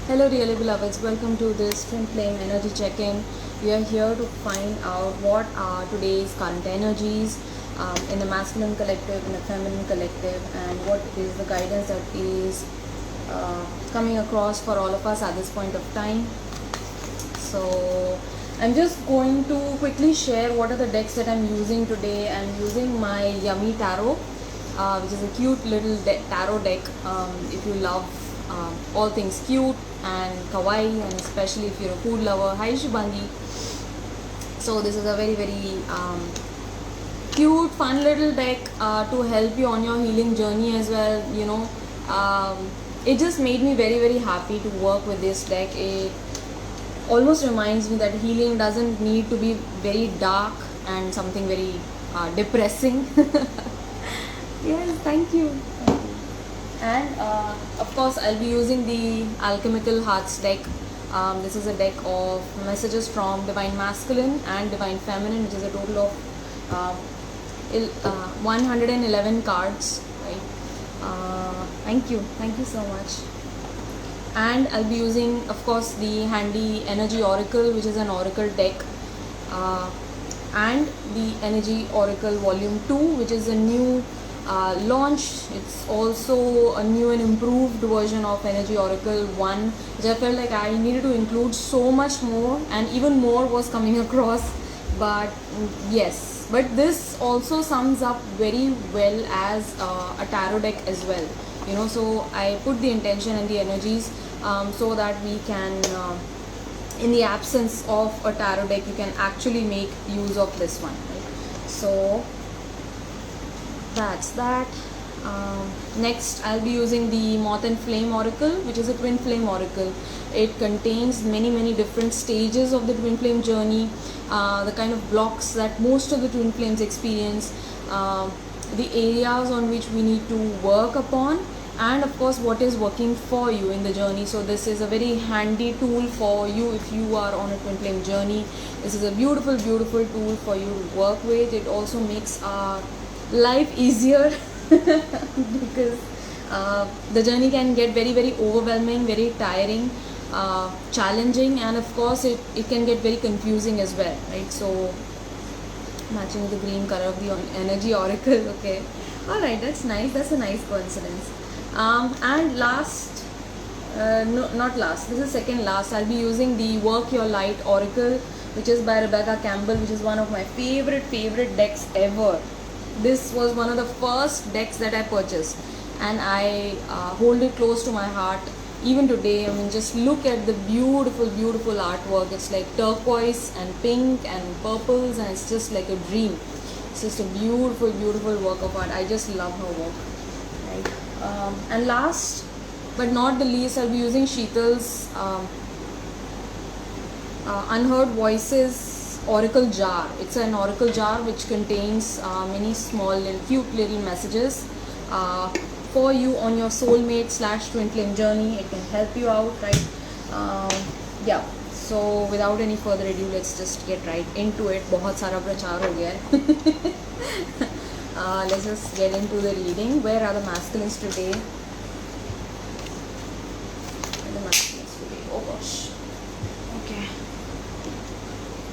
Hello dearly beloveds, welcome to this twin flame energy check-in. We are here to find out what are today's current energies in the masculine collective, in the feminine collective, and what is the guidance that is coming across for all of us at this point of time. So I'm just going to quickly share what are the decks that I'm using today. I'm using my Yummy Tarot, which is a cute little tarot deck. If you love all things cute and kawaii, and especially if you're a food lover. Hi Shibangi. So this is a very cute, fun little deck to help you on your healing journey as well. It just made me very happy to work with this deck. It almost reminds me that healing doesn't need to be very dark and something very depressing. Yes, thank you. And of course I'll be using the Alchemical Hearts deck. This is a deck of messages from Divine Masculine and Divine Feminine, which is a total of 111 cards, right? Thank you so much. And I'll be using, of course, the handy Energy Oracle, which is an oracle deck, and the Energy Oracle Volume 2, which is a new launch. It's also a new and improved version of Energy Oracle 1, which I felt like I needed to include so much more, and even more was coming across. But yes, but this also sums up very well as a tarot deck as well. So I put the intention and the energies so that we can, in the absence of a tarot deck, you can actually make use of this one, right? So that's that. Next I'll be using the Moth and Flame Oracle, which is a twin flame oracle. It contains many different stages of the twin flame journey, the kind of blocks that most of the twin flames experience, the areas on which we need to work upon, and of course what is working for you in the journey. So this is a very handy tool for you if you are on a twin flame journey. This is a beautiful tool for you to work with. It also makes our life easier because the journey can get very overwhelming, very tiring, challenging, and of course it can get very confusing as well, right? So matching the green color of the Energy Oracle. Okay, all right, that's nice. That's a nice coincidence. And last, no, not last, this is second last, I'll be using the Work Your Light Oracle, which is by Rebecca Campbell, which is one of my favorite decks ever. This was one of the first decks that I purchased, and I hold it close to my heart even today. I mean, just look at the beautiful artwork. It's like turquoise and pink and purples, and it's just like a dream. It's just a beautiful work of art. I just love her work, right? And last but not the least, I'll be using Sheetal's Unheard Voices Oracle Jar. It's an oracle jar which contains many small cute little messages for you on your soulmate / twin flame journey. It can help you out, right? Yeah, so without any further ado, let's just get right into it. बहुत सारा प्रचार हो गया है. Let's just get into the reading. Where are the masculines today? Oh gosh. Okay.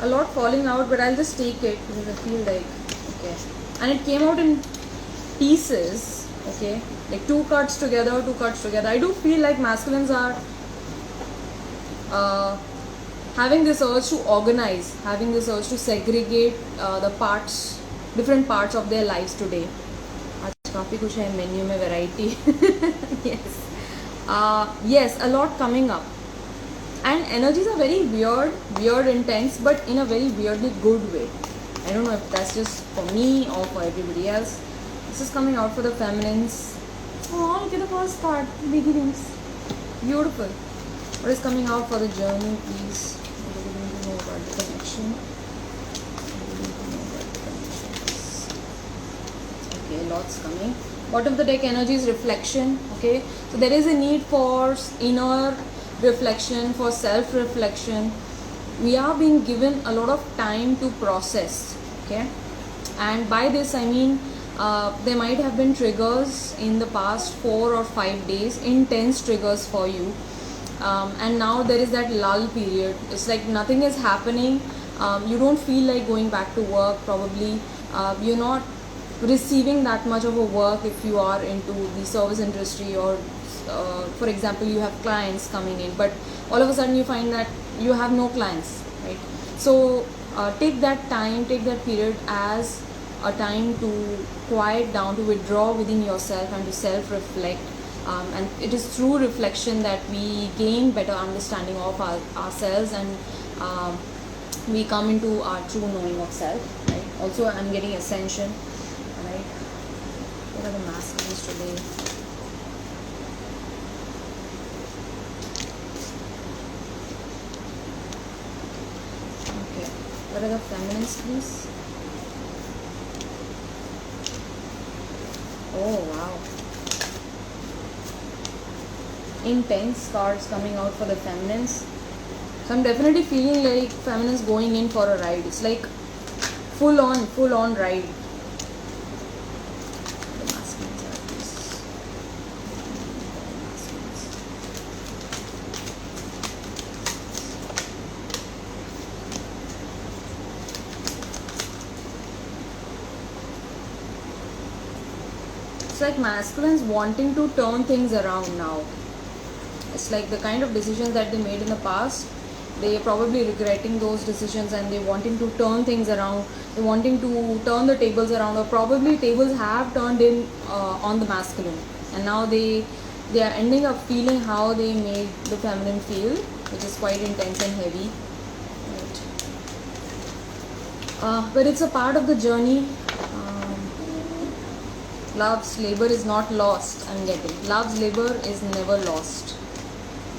A lot falling out, but I'll just take it because I feel like, okay. And it came out in pieces, okay, like two cards together. I do feel like masculines are having this urge to organize, having this urge to segregate the parts, different parts of their lives today. आज काफ़ी कुछ है menu में variety. Yes, a lot coming up. And energies are very weird, intense, but in a very weirdly good way. I don't know if that's just for me or for everybody else. This is coming out for the feminines. Oh, look at the first card. Beginnings. Beautiful. What is coming out for the journey, please? What do we need to know about the connection? Okay, lots coming. Bottom of the deck energy is reflection. Okay, so there is a need for inner reflection, for self-reflection. We are being given a lot of time to process, okay? And by this I mean there might have been triggers in the past 4 or 5 days, intense triggers for you, And now there is that lull period. It's like nothing is happening. You don't feel like going back to work probably. You're not receiving that much of a work if you are into the service industry, or for example you have clients coming in, but all of a sudden you find that you have no clients, right? So take that time, take that period as a time to quiet down, to withdraw within yourself and to self-reflect. And it is through reflection that we gain better understanding of ourselves, and we come into our true knowing of self, right? Also, I'm getting ascension, right? What are the masculines today? Okay, what are the feminines, please? Oh wow, intense cards coming out for the feminines. So I'm definitely feeling like feminines going in for a ride. It's like full on ride. The masculines are this. It's like masculines wanting to turn things around now. It's like the kind of decisions that they made in the past, they are probably regretting those decisions, and they wanting to turn things around. They wanting to turn the tables around, or probably tables have turned in on the masculine, and now they are ending up feeling how they made the feminine feel, which is quite intense and heavy. Right. But it's a part of the journey. Love's labor is not lost. I'm getting love's labor is never lost.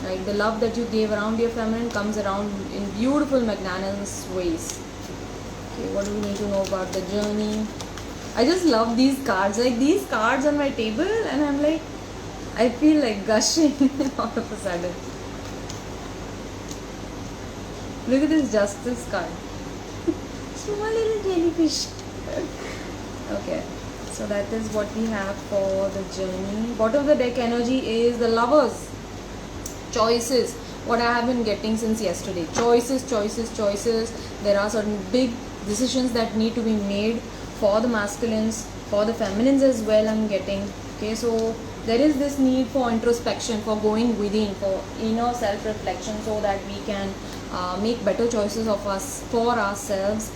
Right, the love that you gave around your feminine comes around in beautiful, magnanimous ways. Okay, what do we need to know about the journey? I just love these cards. Like these cards on my table, and I'm like, I feel like gushing all of a sudden. Look at this justice card. Small little jellyfish. Okay, so that is what we have for the journey. Bottom of the deck energy is the lovers. Choices, what I have been getting since yesterday. Choices. There are certain big decisions that need to be made for the masculines, for the feminines as well, I'm getting. Okay, so there is this need for introspection, for going within, for inner self-reflection, so that we can make better choices of us for ourselves,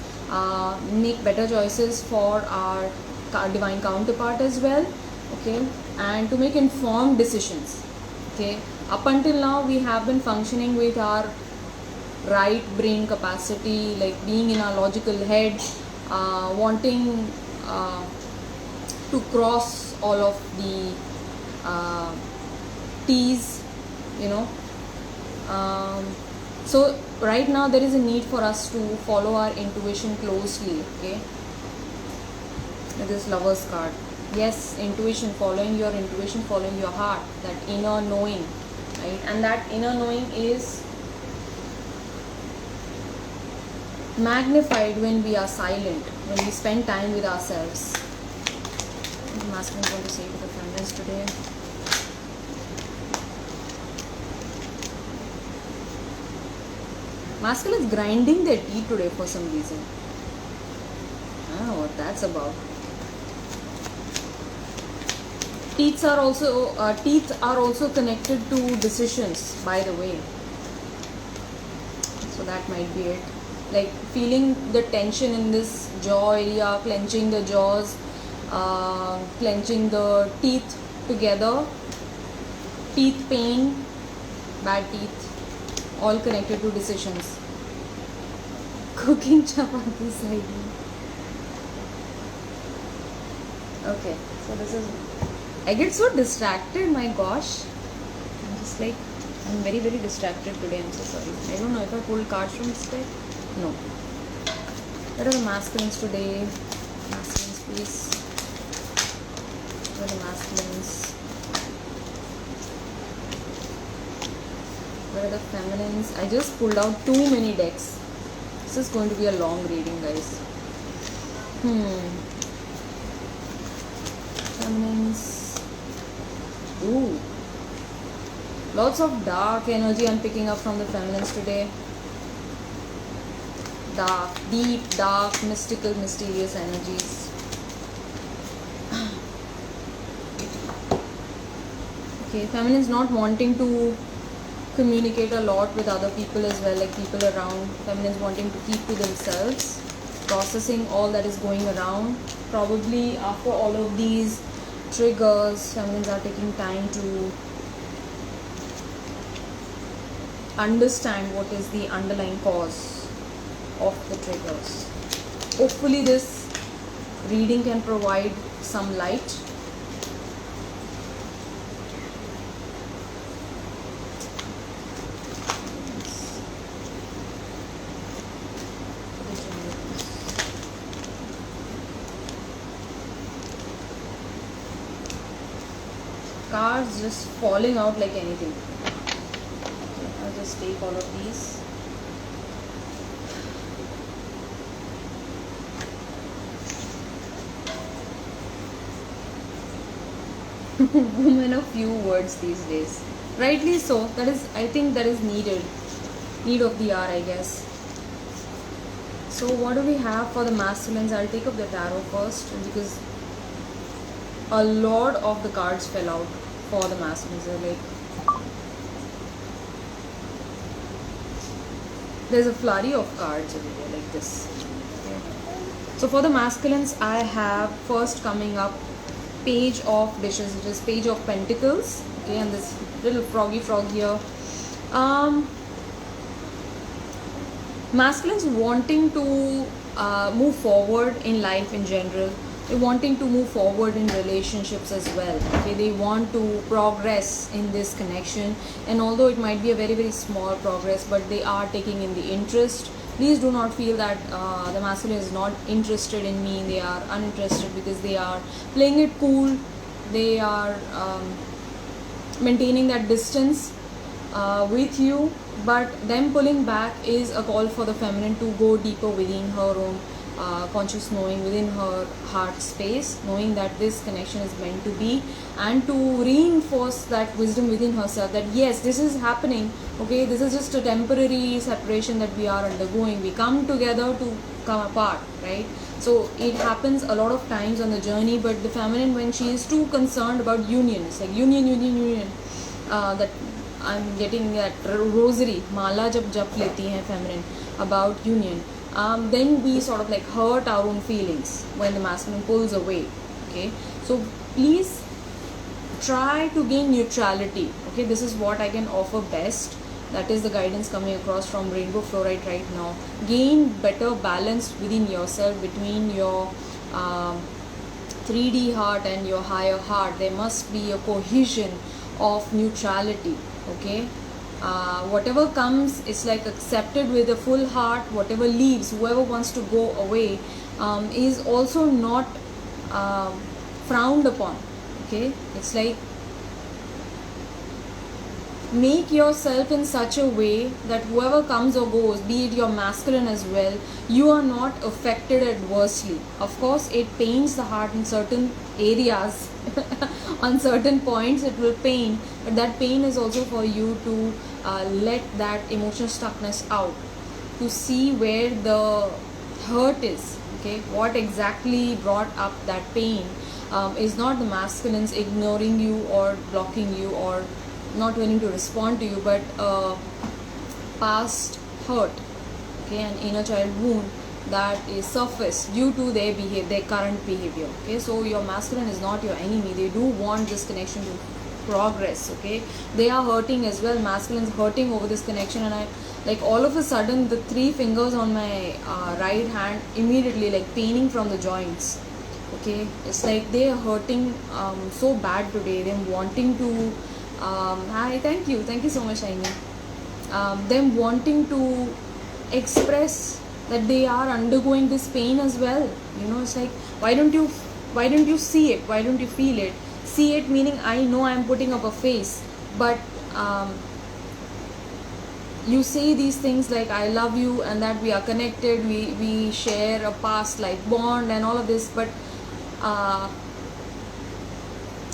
make better choices for our divine counterpart as well. Okay, and to make informed decisions. Okay, up until now we have been functioning with our right brain capacity, like being in our logical head, wanting to cross all of the T's, you know. So right now there is a need for us to follow our intuition closely. Okay, this Lover's card. Yes, intuition, following your intuition, following your heart, that inner knowing, right? And that inner knowing is magnified when we are silent, when we spend time with ourselves. What am I going to say to the feminists today? Masculine is grinding their teeth today for some reason. I don't know what that's about. Teeth are also connected to decisions, by the way. So that might be it. Like feeling the tension in this jaw area, clenching the jaws, clenching the teeth together, teeth pain, bad teeth, all connected to decisions. Cooking chapati side. Okay, so this is. I get so distracted, my gosh. I'm very, very distracted today. I'm so sorry. I don't know if I pulled cards from this deck. No. What are the masculines today? Masculines, please. What are the masculines? What are the feminines? I just pulled out too many decks. This is going to be a long reading, guys. Feminines. Ooh. Lots of dark energy I'm picking up from the feminines today. Dark, deep, dark, mystical, mysterious energies. Okay, feminines not wanting to communicate a lot with other people as well, like people around. Feminines wanting to keep to themselves, processing all that is going around. Probably after all of these triggers, feminines are taking time to understand what is the underlying cause of the triggers. Hopefully this reading can provide some light. Cards just falling out like anything. Okay, I'll just take all of these. Women of few words these days. Rightly so. That is, I think that is needed. Need of the hour, I guess. So what do we have for the masculines? I'll take up the tarot first because a lot of the cards fell out for the masculines. Like, there's a flurry of cards over here like this. Okay. So for the masculines, I have first coming up Page of Dishes, which is Page of Pentacles. Okay, and this little froggy frog here. Masculines wanting to move forward in life in general. They're wanting to move forward in relationships as well. Okay, they want to progress in this connection, and although it might be a very, very small progress, but they are taking in the interest. Please do not feel that the masculine is not interested in me. They are uninterested because they are playing it cool. They are maintaining that distance with you, but them pulling back is a call for the feminine to go deeper within her own conscious knowing, within her heart space, knowing that this connection is meant to be, and to reinforce that wisdom within herself that yes, this is happening. Okay, this is just a temporary separation that we are undergoing. We come together to come apart, right? So it happens a lot of times on the journey, but the feminine, when she is too concerned about union, it's like union, that I'm getting that rosary, mala jab jap leti hai feminine about union. Then we sort of like hurt our own feelings when the masculine pulls away. Okay, so please try to gain neutrality. Okay, this is what I can offer best. That is the guidance coming across from Rainbow Fluorite right now. Gain better balance within yourself, between your 3D heart and your higher heart. There must be a cohesion of neutrality. Okay, whatever comes is like accepted with a full heart. Whatever leaves, whoever wants to go away is also not frowned upon. Okay, it's like make yourself in such a way that whoever comes or goes, be it your masculine as well, you are not affected adversely. Of course, it pains the heart in certain areas. On certain points it will pain, but that pain is also for you to let that emotional stuckness out, to see where the hurt is. Okay, what exactly brought up that pain is not the masculines ignoring you or blocking you or not willing to respond to you, but past hurt, okay, an inner child wound that is surfaced due to their behavior, their current behavior. Okay, so your masculine is not your enemy. They do want this connection to progress. Okay, they are hurting as well. Masculine's hurting over this connection, and I like all of a sudden the 3 fingers on my right hand immediately like paining from the joints. Okay, it's like they are hurting so bad today. Them wanting to hi, thank you so much, Aini. Them wanting to express that they are undergoing this pain as well. You know, it's like why don't you see it? Why don't you feel it? See it meaning I know I'm putting up a face, but you say these things like I love you and that we are connected, we share a past life bond and all of this, but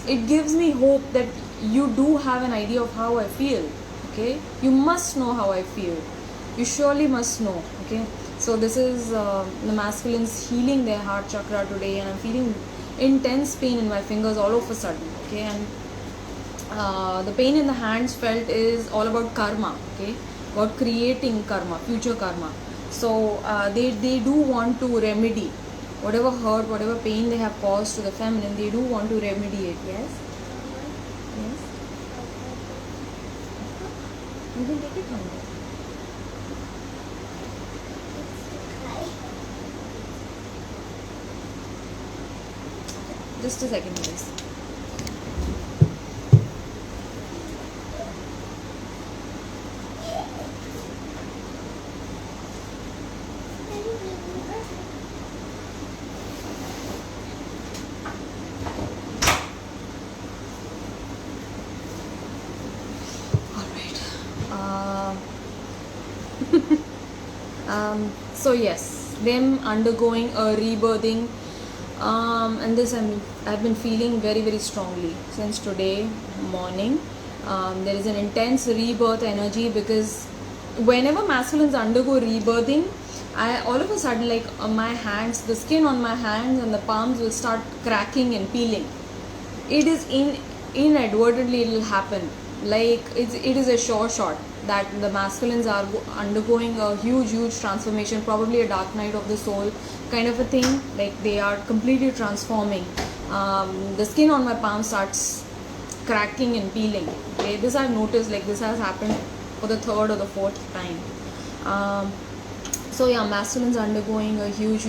it gives me hope that you do have an idea of how I feel. Okay, you must know how I feel. You surely must know. Okay, so this is the masculines healing their heart chakra today, and I'm feeling intense pain in my fingers all of a sudden. Okay, and the pain in the hands felt is all about karma. Okay, about creating karma, future karma. So they do want to remedy whatever hurt, whatever pain they have caused to the feminine. They do want to remedy it. Yes, yes. You can take it from there. Just a second, please. So yes, them undergoing a rebirthing, and this I've been feeling very strongly since today morning. There is an intense rebirth energy, because whenever masculines undergo rebirthing, I all of a sudden, like my hands, the skin on my hands and the palms will start cracking and peeling. It is inadvertently it will happen. Like it is a sure shot that the masculines are undergoing a huge transformation, probably a dark night of the soul kind of a thing. Like they are completely transforming. The skin on my palm starts cracking and peeling. Okay, this I've noticed, like this has happened for the third or the fourth time. So yeah, masculines undergoing a huge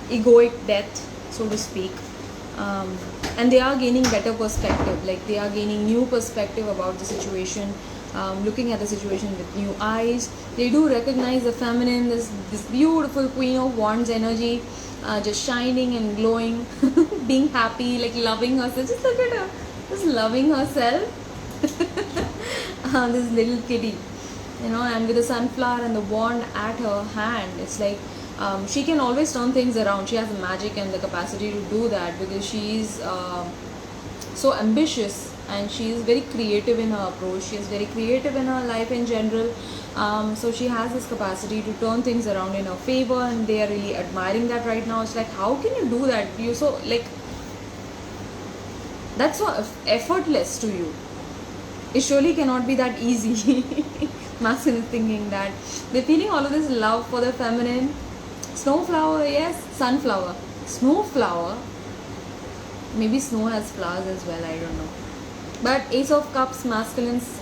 egoic death, so to speak. And they are gaining better perspective, like they are gaining new perspective about the situation, looking at the situation with new eyes. They do recognize the feminine, this beautiful Queen of Wands energy, just shining and glowing, being happy, like loving herself. Just look at her, just loving herself. This little kitty, and with the sunflower and the wand at her hand, it's like she can always turn things around. She has the magic and the capacity to do that, because she's so ambitious, and she is very creative in her approach. She is very creative in her life in general. So she has this capacity to turn things around in her favor, and they are really admiring that right now. It's like, how can you do that? You so like that's so effortless to you. It surely cannot be that easy. Masculine is thinking that they're feeling all of this love for the feminine. Snowflower, yes, sunflower, snowflower. Maybe snow has flowers as well, I don't know. But Ace of Cups, masculines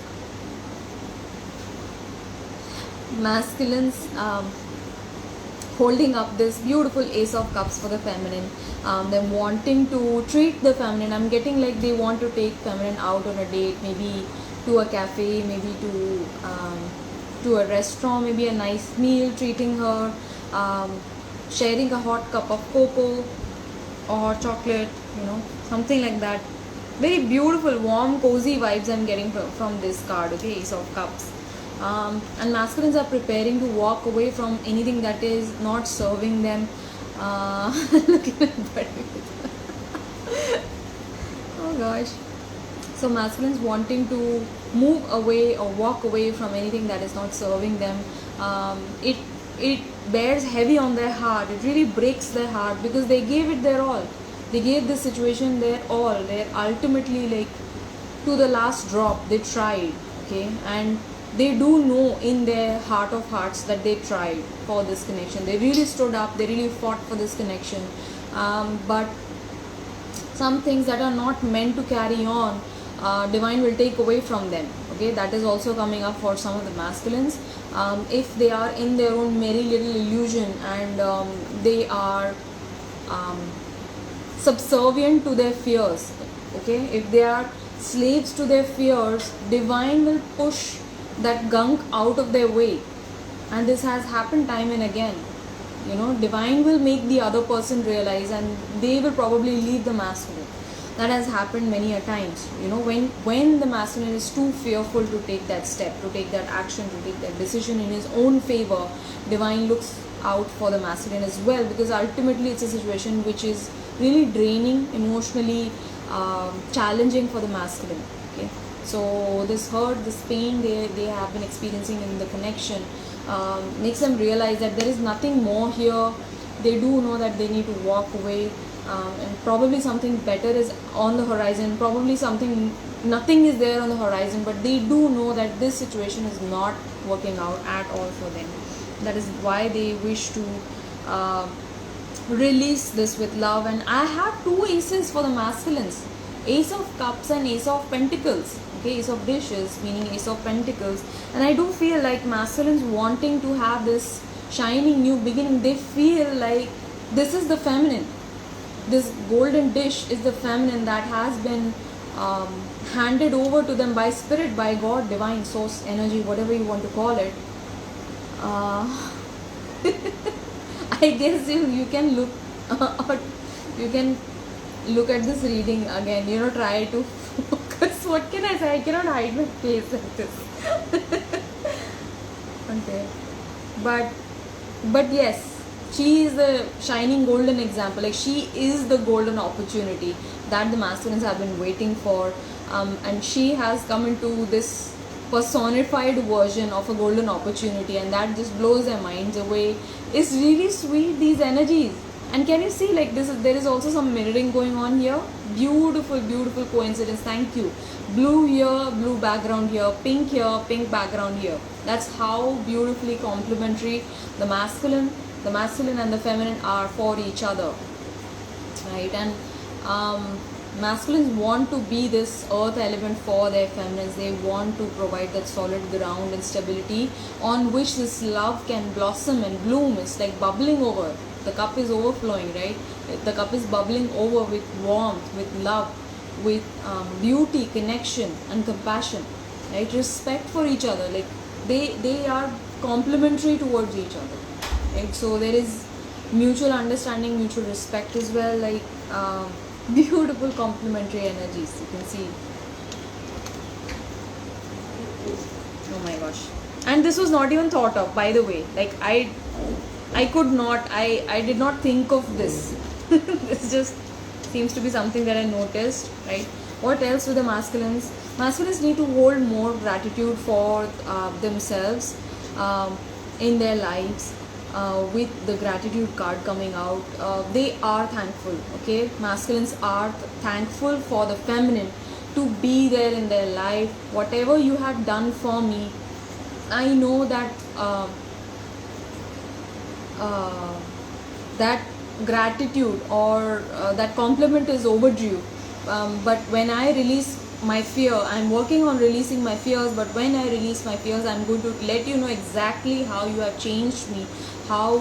holding up this beautiful Ace of Cups for the feminine. Them wanting to treat the feminine. I'm getting like they want to take feminine out on a date, maybe to a cafe, maybe to a restaurant, maybe a nice meal, treating her, sharing a hot cup of cocoa or chocolate, something like that. Very beautiful, warm, cozy vibes I'm getting from this card, okay, Ace of Cups. And masculines are preparing to walk away from anything that is not serving them. Looking at oh gosh. So masculines wanting to move away or walk away from anything that is not serving them. It bears heavy on their heart. It really breaks their heart, because they gave it their all. They gave this situation their all. They're ultimately, like, to the last drop, they tried, okay, and they do know in their heart of hearts that they tried for this connection. They really stood up. They really fought for this connection. But some things that are not meant to carry on, divine will take away from them. Okay, that is also coming up for some of the masculines. If they are in their own merry little illusion, and they are subservient to their fears, okay, if they are slaves to their fears, divine will push that gunk out of their way. And this has happened time and again. Divine will make the other person realize, and they will probably leave the masculine. That has happened many a times. When the masculine is too fearful to take that step, to take that action, to take that decision in his own favor, divine looks out for the masculine as well, because ultimately it's a situation which is really draining emotionally, challenging for the masculine. Okay, so this hurt, this pain they have been experiencing in the connection makes them realize that there is nothing more here. They do know that they need to walk away, and probably something better is on the horizon. Probably nothing is there on the horizon, but they do know that this situation is not working out at all for them. That is why they wish to release this with love. And I have two aces for the masculines: Ace of Cups and Ace of Pentacles. Okay, Ace of Dishes meaning Ace of Pentacles. And I do feel like masculines wanting to have this shining new beginning. They feel like this is the feminine. This golden dish is the feminine that has been handed over to them by spirit, by God, divine source, energy, whatever you want to call it. I guess you can look or you can look at this reading again, try to focus. What can I say? I cannot hide my face like this. Okay, but yes, she is the shining golden example. Like, she is the golden opportunity that the masculines have been waiting for, and she has come into this personified version of a golden opportunity, and that just blows their minds away. It's really sweet, these energies. And can you see, like, there is also some mirroring going on here. Beautiful coincidence. Thank you. Blue here, blue background here, pink background here. That's how beautifully complementary the masculine and the feminine are for each other, right? And masculines want to be this earth element for their feminines. They want to provide that solid ground and stability on which this love can blossom and bloom. It's like bubbling over. The cup is overflowing, right? The cup is bubbling over with warmth, with love, with beauty, connection and compassion, right? Respect for each other. Like, they are complementary towards each other, right? So there is mutual understanding, mutual respect as well. Like, beautiful complementary energies, you can see. Oh my gosh. And this was not even thought of, by the way. Like, I did not think of this. This just seems to be something that I noticed, right? What else with the masculines? Masculines need to hold more gratitude for themselves in their lives. With the gratitude card coming out, they are thankful. Okay, masculines are thankful for the feminine to be there in their life. Whatever you have done for me, I know that that gratitude or that compliment is overdue. But when I release my fear, I'm working on releasing my fears, but when I release my fears, I'm going to let you know exactly how you have changed me, how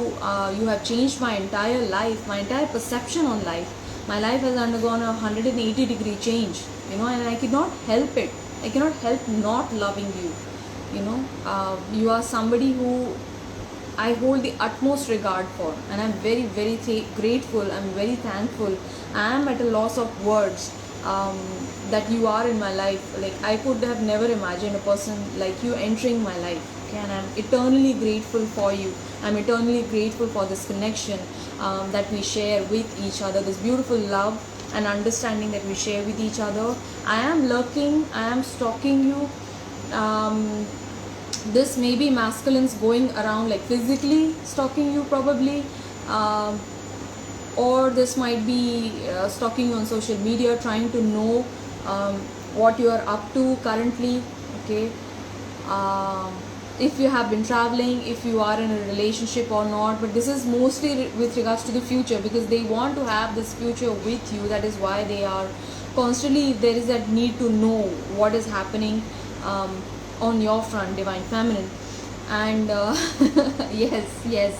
you have changed my entire life, my entire perception on life. My life has undergone a 180-degree change, and I cannot help it. I cannot help not loving you. You are somebody who I hold the utmost regard for, and I'm very, very grateful. I'm very thankful. I am at a loss of words that you are in my life. Like, I could have never imagined a person like you entering my life. Okay, and I'm eternally grateful for you. I'm eternally grateful for this connection that we share with each other. This beautiful love and understanding that we share with each other. I am lurking. I am stalking you. This may be masculines going around, like, physically stalking you probably, or this might be stalking you on social media, trying to know what you are up to currently. Okay, if you have been traveling, if you are in a relationship or not, but this is mostly with regards to the future, because they want to have this future with you. That is why they are constantly, there is that need to know what is happening on your front, divine feminine. And yes.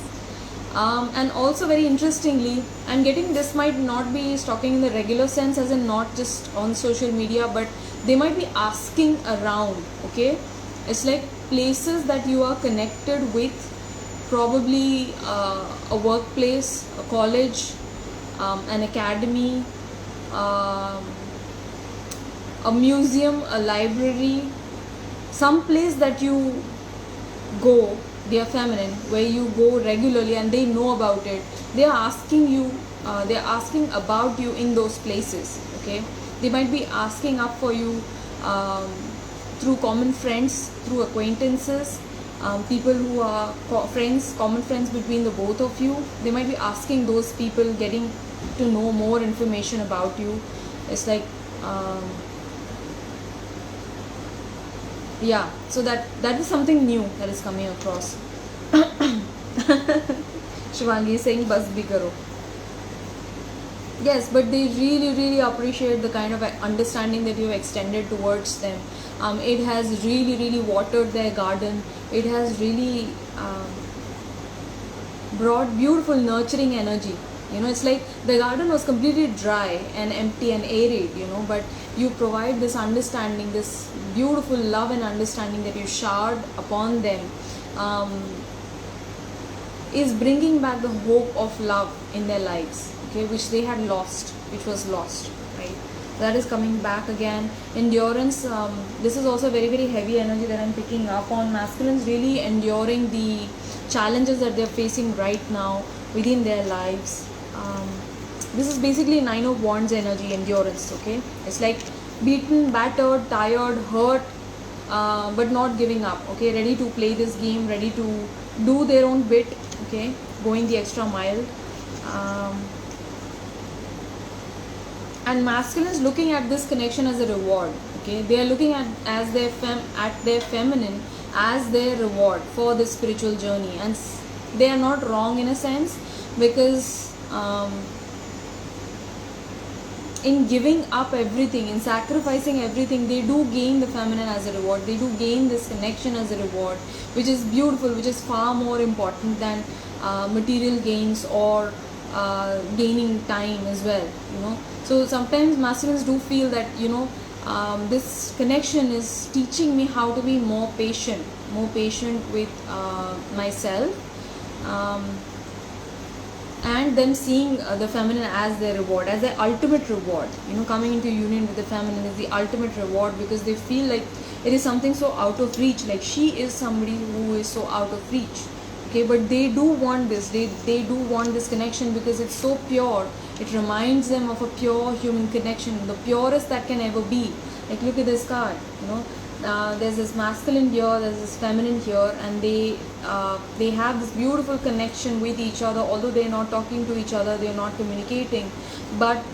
And also, very interestingly, I'm getting this might not be stalking in the regular sense, as in not just on social media, but they might be asking around. Okay, it's like places that you are connected with, probably a workplace, a college, an academy, a museum, a library, some place that you go, they are feminine, where you go regularly and they know about it. They are asking you, they are asking about you in those places. Okay, They might be asking up for you through common friends, through acquaintances, people who are friends, common friends between the both of you. They might be asking those people, getting to know more information about you. It's like yeah, so that is something new that is coming across. Shivangi is saying bas bhi karo. Yes, but they really appreciate the kind of understanding that you have extended towards them. It has really watered their garden. It has really brought beautiful nurturing energy. It's like the garden was completely dry and empty and arid, but you provide this understanding, this beautiful love and understanding that you showered upon them, is bringing back the hope of love in their lives, okay, which they had lost, which was lost, right? That is coming back again. Endurance, this is also very heavy energy that I'm picking up on. Masculines really enduring the challenges that they're facing right now within their lives. This is basically 9 of Wands energy, endurance, okay? It's like beaten, battered, tired, hurt, but not giving up, okay? Ready to play this game, ready to do their own bit, okay? Going the extra mile. And masculines looking at this connection as a reward, okay? They are looking at their feminine as their reward for this spiritual journey, and they are not wrong in a sense, because in giving up everything, in sacrificing everything, they do gain the feminine as a reward. They do gain this connection as a reward, which is beautiful, which is far more important than material gains or gaining time as well, So sometimes masculines do feel that, this connection is teaching me how to be more patient with myself, and them seeing the feminine as their reward, as their ultimate reward. Coming into union with the feminine is the ultimate reward, because they feel like it is something so out of reach, like she is somebody who is so out of reach, okay? But they do want this, they do want this connection, because it's so pure. It reminds them of a pure human connection, the purest that can ever be. Like, look at this card, there's this masculine here, there's this feminine here, and they have this beautiful connection with each other. Although they're not talking to each other, they're not communicating, but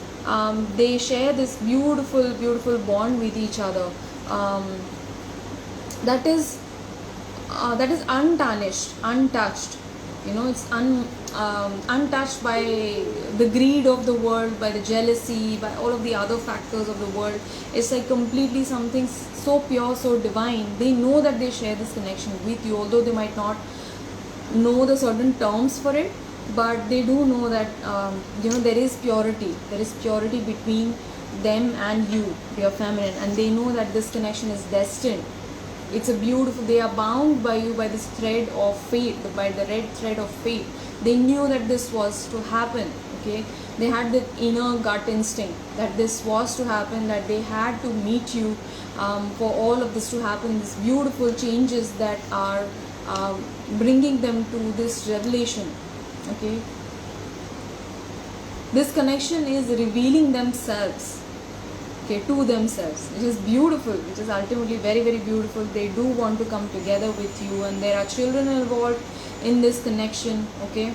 they share this beautiful bond with each other, that is untarnished, untouched. It's untouched by the greed of the world, by the jealousy, by all of the other factors of the world. It's like completely something so pure, so divine. They know that they share this connection with you, although they might not know the certain terms for it, but they do know that there is purity between them and you, your feminine, and they know that this connection is destined. It's a beautiful, they are bound by you by this thread of fate, by the red thread of fate. They knew that this was to happen, okay? They had the inner gut instinct that this was to happen, that they had to meet you for all of this to happen, these beautiful changes that are bringing them to this revelation, okay? This connection is revealing themselves, okay, to themselves, which is beautiful, which is ultimately very beautiful. They do want to come together with you, and there are children involved in this connection, okay?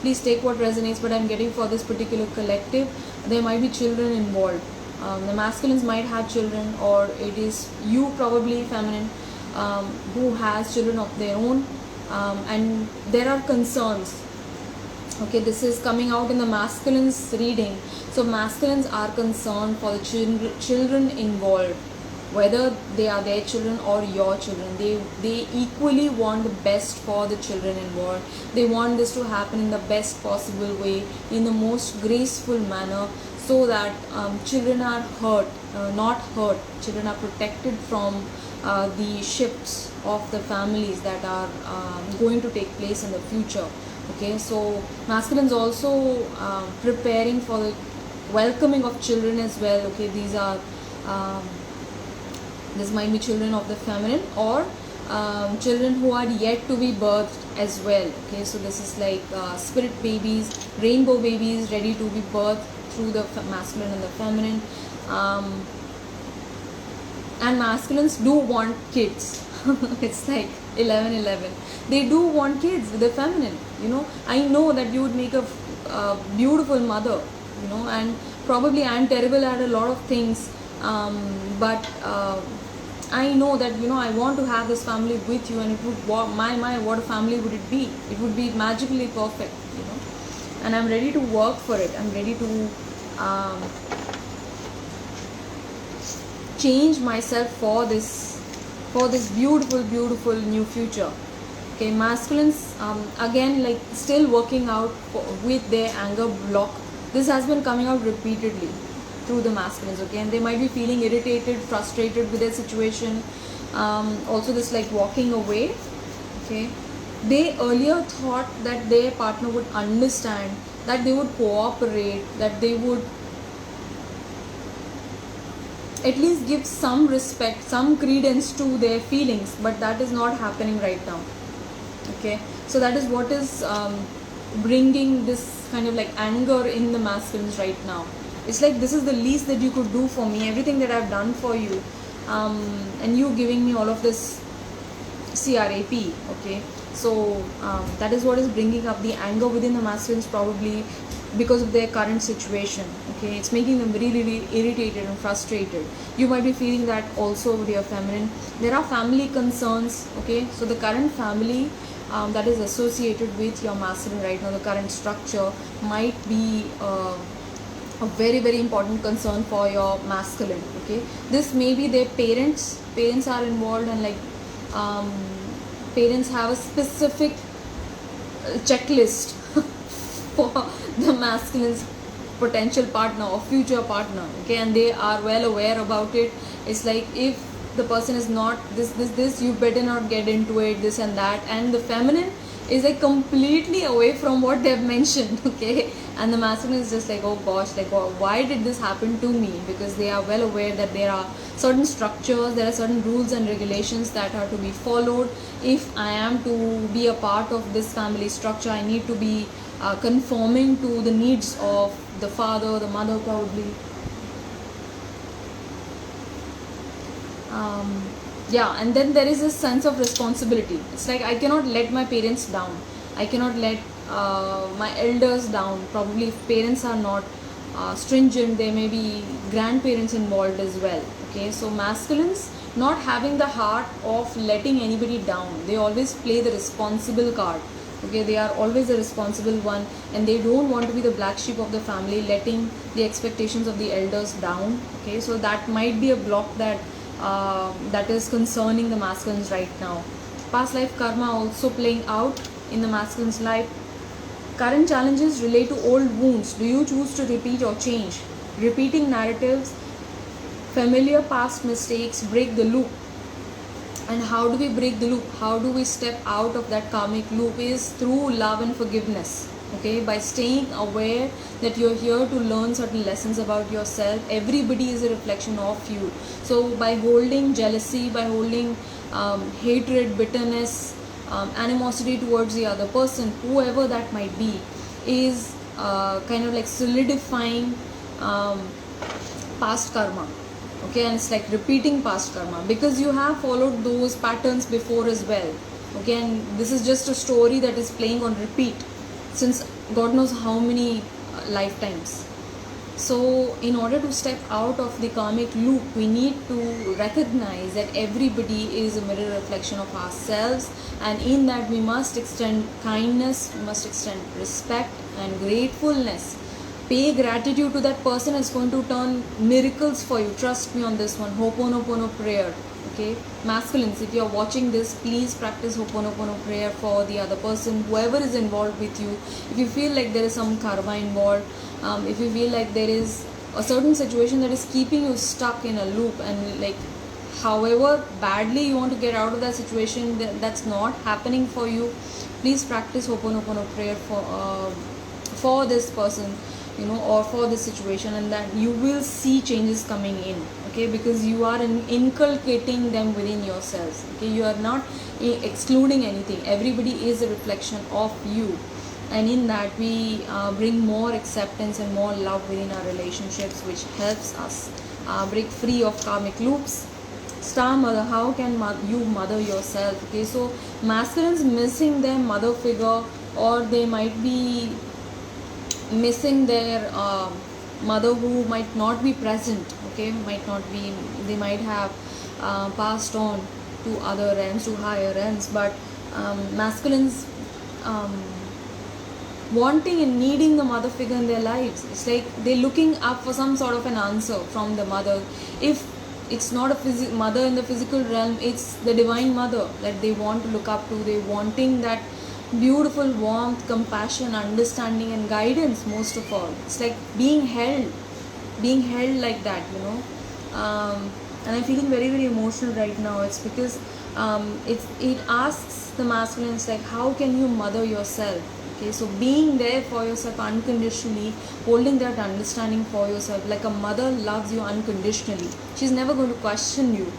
Please take what resonates, but I'm getting for this particular collective, there might be children involved. The masculines might have children, or it is you, probably feminine, who has children of their own, and there are concerns. Okay, this is coming out in the masculines reading. So masculines are concerned for the children involved, whether they are their children or your children. They equally want the best for the children involved. They want this to happen in the best possible way, in the most graceful manner, so that children are not hurt. Children are protected from the shifts of the families that are going to take place in the future. Okay, so masculines also preparing for the welcoming of children as well. Okay, these are this might be children of the feminine, or children who are yet to be birthed as well. Okay, so this is like spirit babies, rainbow babies ready to be birthed through the masculine and the feminine. um, and masculines do want kids. It's like 11-11. They do want kids with the feminine, you know. I know that you would make a beautiful mother, you know, and probably I'm terrible at a lot of things, but I know that, you know, I want to have this family with you, and it would, my what a family would it be? It would be magically perfect, you know. And I'm ready to work for it. I'm ready to change myself for this beautiful new future. Okay, masculines, again, like still working out with their anger block. This has been coming out repeatedly through the masculines. Okay, and they might be feeling irritated, frustrated with their situation. Also this like walking away. Okay, they earlier thought that their partner would understand, that they would cooperate, that they would at least give some respect, some credence to their feelings, but that is not happening right now. Okay, so that is what is bringing this kind of like anger in the masculines right now. It's like, this is the least that you could do for me, everything that I've done for you, and you giving me all of this crap. Okay, so that is what is bringing up the anger within the masculines, probably because of their current situation. Okay, it's making them really irritated and frustrated. You might be feeling that also with your feminine. There are family concerns. Okay, so the current family that is associated with your masculine right now, the current structure might be a very important concern for your masculine. Okay, this may be their parents are involved, and like parents have a specific checklist for the masculine's potential partner or future partner. Okay, and they are well aware about it. It's like, if the person is not this, you better not get into it, this and that. And the feminine is like completely away from what they've mentioned. Okay, and the masculine is just like, oh gosh, like, why did this happen to me? Because they are well aware that there are certain structures, there are certain rules and regulations that are to be followed. If I am to be a part of this family structure, I need to be conforming to the needs of the father, the mother, probably. Yeah, and then there is a sense of responsibility. It's like, I cannot let my parents down, I cannot let my elders down. Probably if parents are not stringent, there may be grandparents involved as well. Okay, so masculines not having the heart of letting anybody down, they always play the responsible card. Okay, they are always the responsible one, and they don't want to be the black sheep of the family, letting the expectations of the elders down. Okay, so that might be a block that that is concerning the masculines right now. Past life karma also playing out in the masculine's life. Current challenges relate to old wounds. Do you choose to repeat or change? Repeating narratives, familiar past mistakes break the loop. And how do we break the loop? How do we step out of that karmic loop? Is through love and forgiveness. Okay, by staying aware that you're here to learn certain lessons about yourself. Everybody is a reflection of you. So by holding jealousy, by holding hatred, bitterness, animosity towards the other person, whoever that might be, is kind of like solidifying past karma. Okay, and it's like repeating past karma, because you have followed those patterns before as well. Okay, and this is just a story that is playing on repeat since God knows how many lifetimes. So in order to step out of the karmic loop, we need to recognize that everybody is a mirror reflection of ourselves, and in that we must extend kindness, we must extend respect and gratefulness. Pay gratitude to that person. Is going to turn miracles for you. Trust me on this one. Ho'oponopono prayer. Okay, masculines, if you are watching this, please practice Ho'oponopono prayer for the other person, whoever is involved with you. If you feel like there is some karma involved, if you feel like there is a certain situation that is keeping you stuck in a loop, and like however badly you want to get out of that situation, that's not happening for you, please practice Ho'oponopono prayer for this person, you know, or for this situation, and that you will see changes coming in. Okay, because you are inculcating them within yourselves. Okay, you are not excluding anything. Everybody is a reflection of you, and in that we bring more acceptance and more love within our relationships, which helps us break free of karmic loops. Star mother, how can you mother yourself? Okay, so masculines missing their mother figure, or they might be missing their mother who might not be present. Okay, might not be, they might have passed on to other ends, to higher ends, but masculines um, wanting and needing the mother figure in their lives. It's like they're looking up for some sort of an answer from the mother. If it's not a mother in the physical realm, it's the divine mother that they want to look up to. They're wanting that beautiful warmth, compassion, understanding, and guidance. Most of all, it's like being held like that, and I'm feeling very, very emotional right now. It's because it asks the masculines, like, how can you mother yourself? Okay, so being there for yourself unconditionally, holding that understanding for yourself, like a mother loves you unconditionally. She's never going to question you.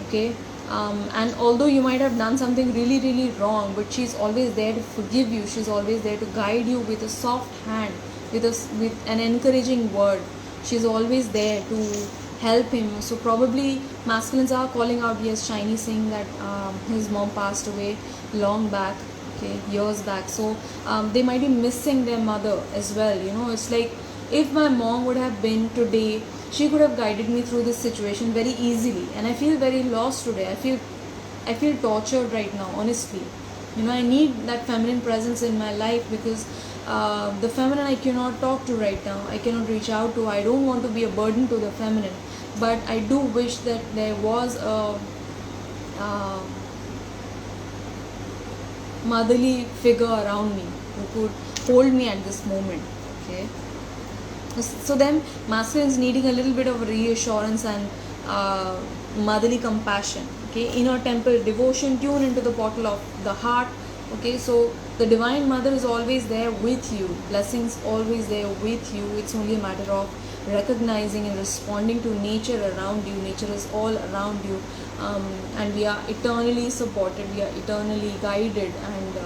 Okay, and although you might have done something really, really wrong, but she's always there to forgive you. She's always there to guide you with a soft hand, with an encouraging word. She's always there to help him. So probably masculines are calling out, yes, Shiny saying that his mom passed away long back, okay, years back. So they might be missing their mother as well. It's like, if my mom would have been today, she could have guided me through this situation very easily. And I feel very lost today. I feel tortured right now, honestly. I need that feminine presence in my life, because the feminine I cannot talk to right now. I cannot reach out to. I don't want to be a burden to the feminine, but I do wish that there was a motherly figure around me who could hold me at this moment. Okay, so then masculines needing a little bit of reassurance and motherly compassion. Okay, inner temple devotion, tune into the portal of the heart. Okay, so the divine mother is always there with you, blessings always there with you. It's only a matter of recognizing and responding to nature around you. Nature is all around you, and we are eternally supported, we are eternally guided and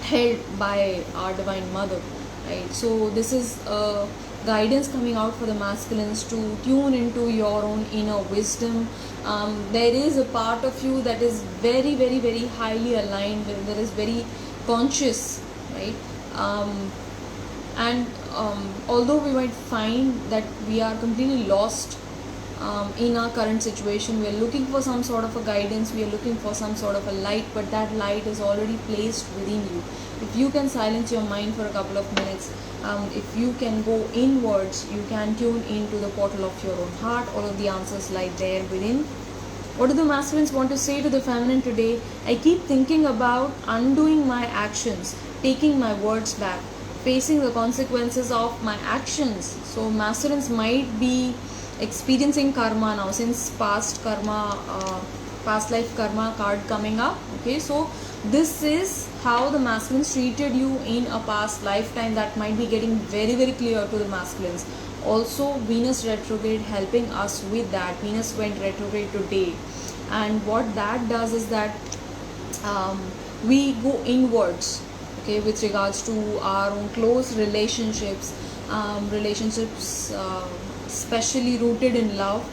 held by our divine mother, right? So this is guidance coming out for the masculines to tune into your own inner wisdom. There is a part of you that is very, very, very highly aligned, that is very conscious, right? And although we might find that we are completely lost in our current situation, we are looking for some sort of a guidance, we are looking for some sort of a light, but that light is already placed within you. If you can silence your mind for a couple of minutes, if you can go inwards, you can tune into the portal of your own heart. All of the answers lie there within. What do the masculines want to say to the feminine today? I keep thinking about undoing my actions, taking my words back, facing the consequences of my actions. So masculines might be experiencing karma now, since past life karma card coming up. Okay, so this is how the masculines treated you in a past lifetime. That might be getting very, very clear to the masculines. Also, Venus retrograde helping us with that. Venus went retrograde today, and what that does is that we go inwards, okay, with regards to our own close relationships, especially rooted in love,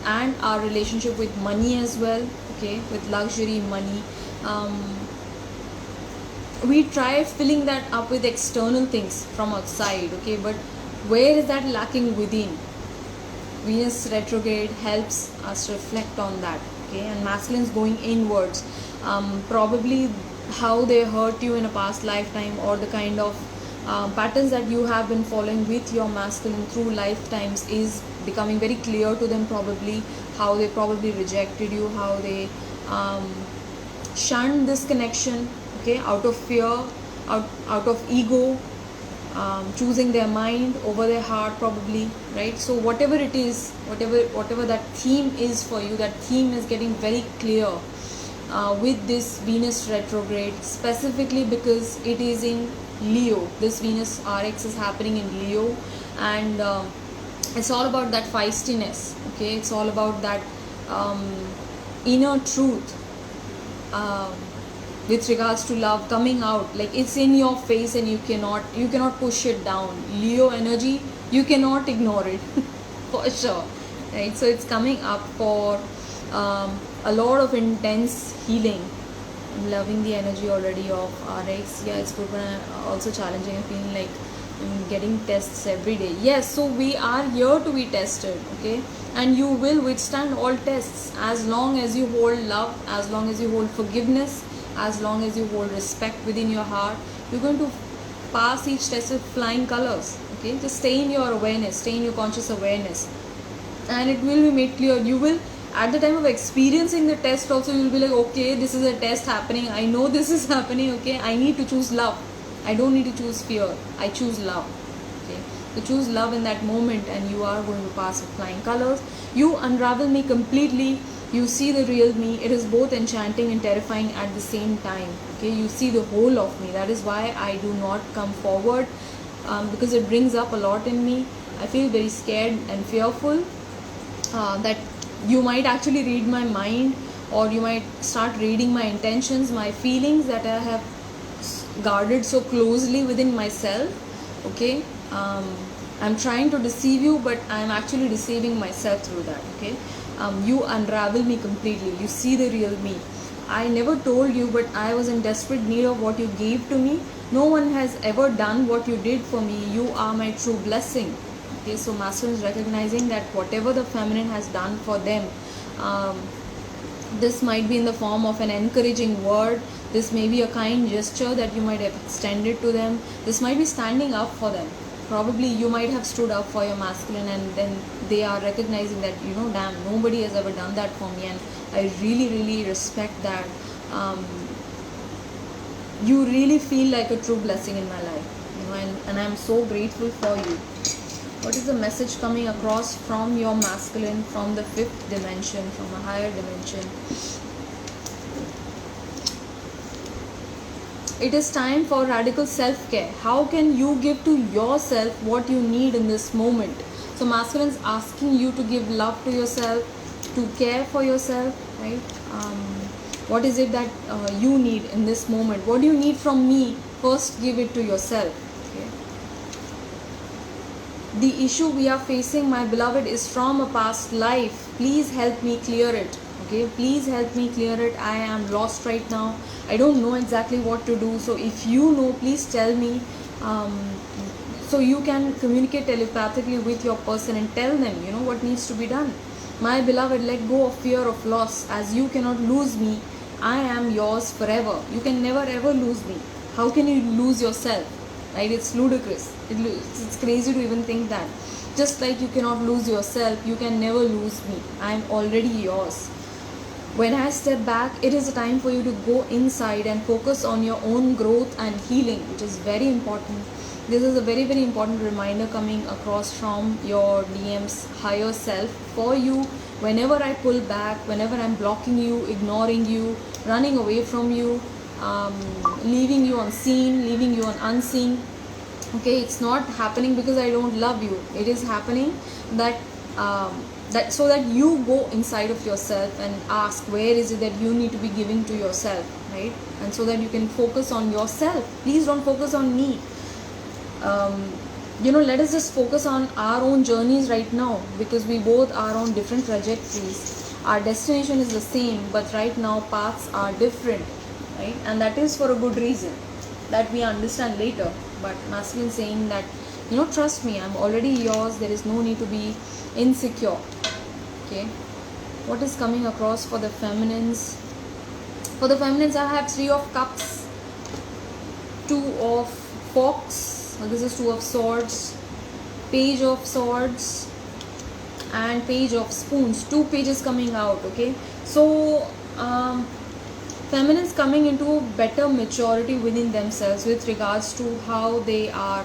and our relationship with money as well, okay, with luxury, money. We try filling that up with external things from outside, okay, but where is that lacking within? Venus retrograde helps us reflect on that, okay, and masculines going inwards, probably how they hurt you in a past lifetime, or the kind of patterns that you have been following with your masculine through lifetimes is becoming very clear to them. Probably how they probably rejected you, how they shunned this connection, okay, out of fear, out of ego, choosing their mind over their heart, probably, right? So whatever it is, whatever that theme is for you, that theme is getting very clear with this Venus retrograde, specifically because it is in Leo. This Venus RX is happening in Leo, and it's all about that feistiness, okay, it's all about that inner truth with regards to love coming out, like it's in your face and you cannot push it down. Leo energy, you cannot ignore it. for sure, right? So it's coming up for a lot of intense healing. I'm loving the energy already of RX. Yeah, it's good, but also challenging. I'm feeling like I'm getting tests every day. Yes, so we are here to be tested, okay? And you will withstand all tests as long as you hold love, as long as you hold forgiveness, as long as you hold respect within your heart. You're going to pass each test with flying colors, okay? Just stay in your awareness, stay in your conscious awareness, and it will be made clear. You will, at the time of experiencing the test also, you will be like, okay, this is a test happening, I know this is happening, okay, I need to choose love, I don't need to choose fear, I choose love, okay? So choose love in that moment, and you are going to pass with flying colors. You unravel me completely. You see the real me. It is both enchanting and terrifying at the same time, okay? You see the whole of me. That is why I do not come forward, because it brings up a lot in me. I feel very scared and fearful that you might actually read my mind, or you might start reading my intentions, my feelings that I have guarded so closely within myself, okay? I'm trying to deceive you, but I'm actually deceiving myself through that, okay? You unravel me completely. You see the real me. I never told you, but I was in desperate need of what you gave to me. No one has ever done what you did for me. You are my true blessing. Okay, so masculine is recognizing that whatever the feminine has done for them, this might be in the form of an encouraging word. This may be a kind gesture that you might have extended to them. This might be standing up for them. Probably you might have stood up for your masculine, and then they are recognizing that, you know, damn, nobody has ever done that for me, and I really, really respect that. You really feel like a true blessing in my life, you know, and I'm so grateful for you. What is the message coming across from your masculine, from the fifth dimension, from a higher dimension? It is time for radical self-care. How can you give to yourself what you need in this moment? So masculine is asking you to give love to yourself, to care for yourself, right? What is it that you need in this moment? What do you need from me? First, give it to yourself. Okay. The issue we are facing, my beloved, is from a past life. Please help me clear it. Okay, please help me clear it. I am lost right now. I don't know exactly what to do. So if you know, please tell me, so you can communicate telepathically with your person and tell them, you know, what needs to be done. My beloved, let go of fear of loss, as you cannot lose me. I am yours forever. You can never ever lose me. How can you lose yourself? Right? It's ludicrous. It's crazy to even think that. Just like you cannot lose yourself, you can never lose me. I am already yours. When I step back, it is a time for you to go inside and focus on your own growth and healing, which is very important. This is a very, very important reminder coming across from your DM's higher self for you. Whenever I pull back, whenever I'm blocking you, ignoring you, running away from you, leaving you on seen, leaving you on unseen, okay, it's not happening because I don't love you. It is happening that so that you go inside of yourself and ask, where is it that you need to be giving to yourself, right? And so that you can focus on yourself. Please don't focus on me. Let us just focus on our own journeys right now, because we both are on different trajectories. Our destination is the same, but right now paths are different, right? And that is for a good reason that we understand later. But masculine saying that, trust me, I'm already yours. There is no need to be insecure. Okay, what is coming across for the feminines? For the feminines, I have 3 of cups, 2 of forks. This is 2 of swords, page of swords, and page of spoons. 2 pages coming out. Okay, so feminines coming into better maturity within themselves with regards to how they are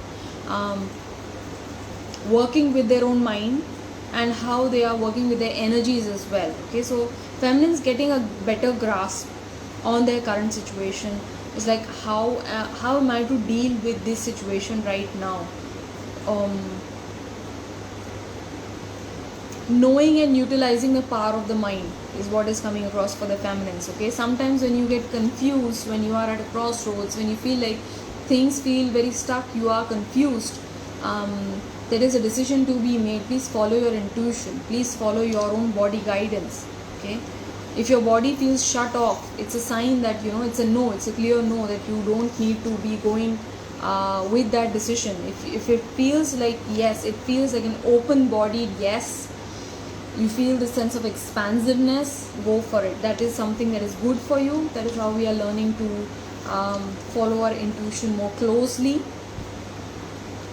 working with their own mind and how they are working with their energies as well. Okay, so feminines getting a better grasp on their current situation. It's like, how am I to deal with this situation right now? Knowing and utilizing the power of the mind is what is coming across for the feminines. Okay, sometimes when you get confused, when you are at a crossroads, when you feel like things feel very stuck, you are confused, There is a decision to be made. Please follow your intuition. Please follow your own body guidance. Okay. If your body feels shut off, it's a sign that, it's a no, it's a clear no, that you don't need to be going with that decision. If it feels like yes, it feels like an open-bodied yes, you feel the sense of expansiveness, go for it. That is something that is good for you. That is how we are learning to follow our intuition more closely.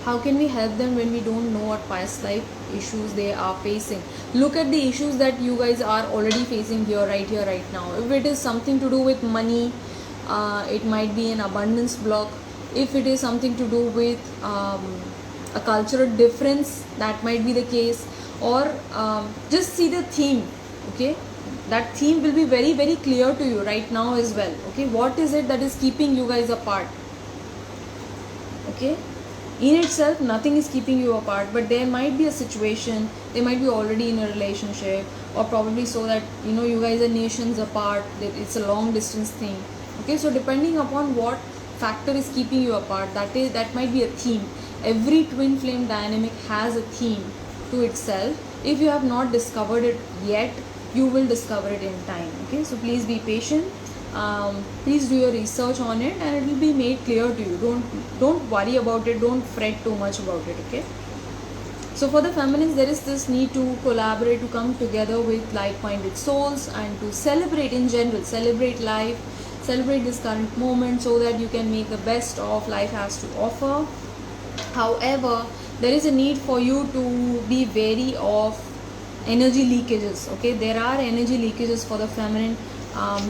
How can we help them when we don't know what past life issues they are facing? Look at the issues that you guys are already facing here, right now. If it is something to do with money, it might be an abundance block. If it is something to do with a cultural difference, that might be the case. Or just see the theme, okay? That theme will be very, very clear to you right now as well, okay? What is it that is keeping you guys apart, okay? In itself, nothing is keeping you apart, but there might be a situation, they might be already in a relationship, or probably so that, you guys are nations apart, it's a long distance thing, okay? So depending upon what factor is keeping you apart, that might be a theme. Every twin flame dynamic has a theme to itself. If you have not discovered it yet, you will discover it in time, okay? So please be patient. Please do your research on it, and it will be made clear to you. Don't worry about it, don't fret too much about it, okay? So for the feminines, there is this need to collaborate, to come together with like-minded souls, and to celebrate in general, celebrate life, celebrate this current moment, so that you can make the best of life has to offer. However, there is a need for you to be wary of energy leakages, okay? There are energy leakages for the feminine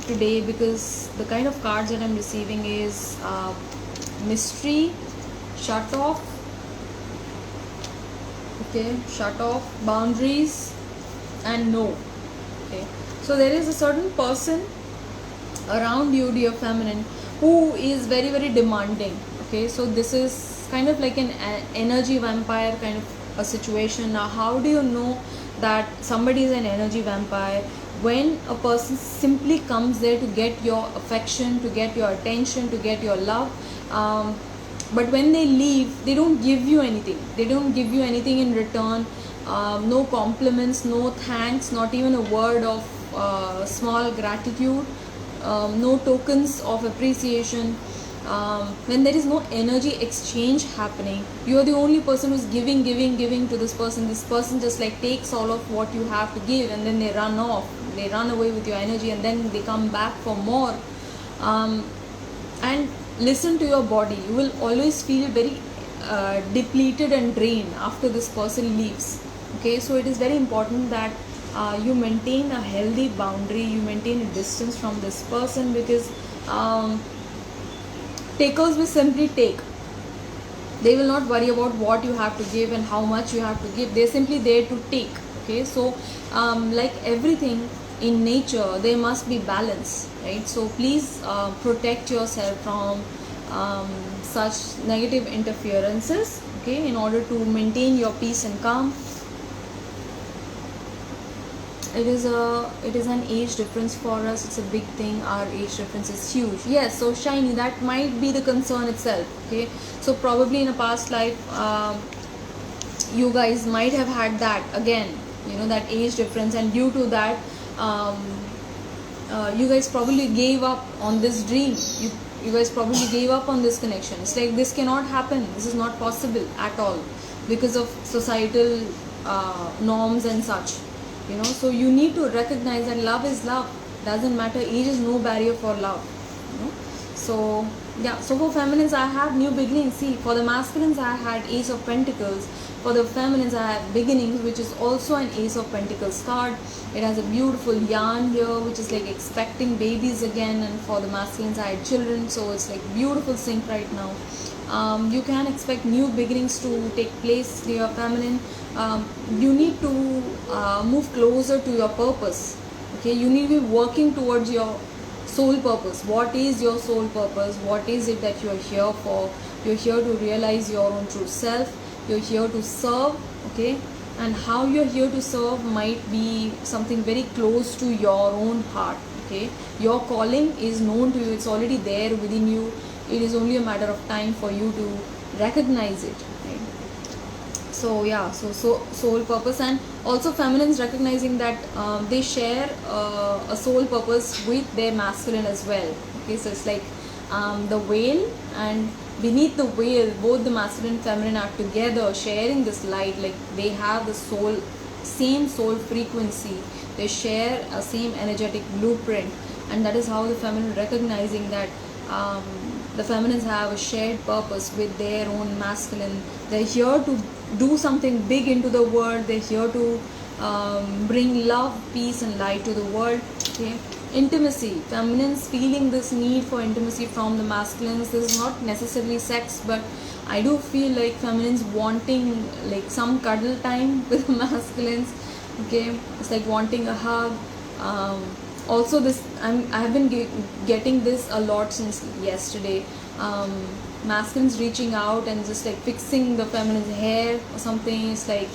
today, because the kind of cards that I'm receiving is mystery, shut off, okay, shut off, boundaries, and no, okay? So there is a certain person around you, dear feminine, who is very, very demanding, okay? So this is kind of like an energy vampire kind of a situation. Now, how do you know that somebody is an energy vampire? When a person simply comes there to get your affection, to get your attention, to get your love, but when they leave, they don't give you anything. They don't give you anything in return. No compliments, no thanks, not even a word of small gratitude, no tokens of appreciation. When there is no energy exchange happening, you are the only person who's giving to this person. This person just like takes all of what you have to give, and then they run off, they run away with your energy, and then they come back for more. And listen to your body. You will always feel very depleted and drained after this person leaves, okay? So it is very important that you maintain a healthy boundary, you maintain a distance from this person, because takers will simply take. They will not worry about what you have to give and how much you have to give. They're simply there to take, okay? So like everything in nature, there must be balance, right? So please protect yourself from such negative interferences, okay, in order to maintain your peace and calm. It is an age difference for us. It's a big thing. Our age difference is huge. Yes, so shiny, that might be the concern itself, okay? So probably in a past life, you guys might have had that again, that age difference, and due to that, you guys probably gave up on this dream. You guys probably gave up on this connection. It's like, this cannot happen, this is not possible at all, because of societal norms and such. So you need to recognize that love is love. Doesn't matter, age is no barrier for love. So yeah, so for feminines, I have new beginnings. See, for the masculines, I had Ace of Pentacles. For the feminines, I have beginnings, which is also an Ace of Pentacles card. It has a beautiful yarn here, which is like expecting babies again. And for the masculines, I had children. So it's like beautiful sync right now. You can expect new beginnings to take place, dear feminine. You need to move closer to your purpose, okay? You need to be working towards your soul purpose. What is your soul purpose? What is it that you are here for? You're here to realize your own true self. You're here to serve, okay? And how you're here to serve might be something very close to your own heart, okay? Your calling is known to you. It's already there within you. It is only a matter of time for you to recognize it, right? So yeah, so soul purpose, and also feminines recognizing that they share a soul purpose with their masculine as well. Okay, so it's like the whale, and beneath the whale both the masculine and feminine are together sharing this light. Like they have the soul, same soul frequency, they share a same energetic blueprint, and that is how the feminine recognizing that the feminines have a shared purpose with their own masculine. They're here to do something big into the world. They're here to bring love, peace and light to the world. Okay, intimacy, feminines feeling this need for intimacy from the masculines. This is not necessarily sex, but I do feel like feminines wanting like some cuddle time with the masculines. Okay, it's like wanting a hug. Also this I have been getting this a lot since yesterday. Masculines reaching out and just like fixing the feminine's hair or something. It's like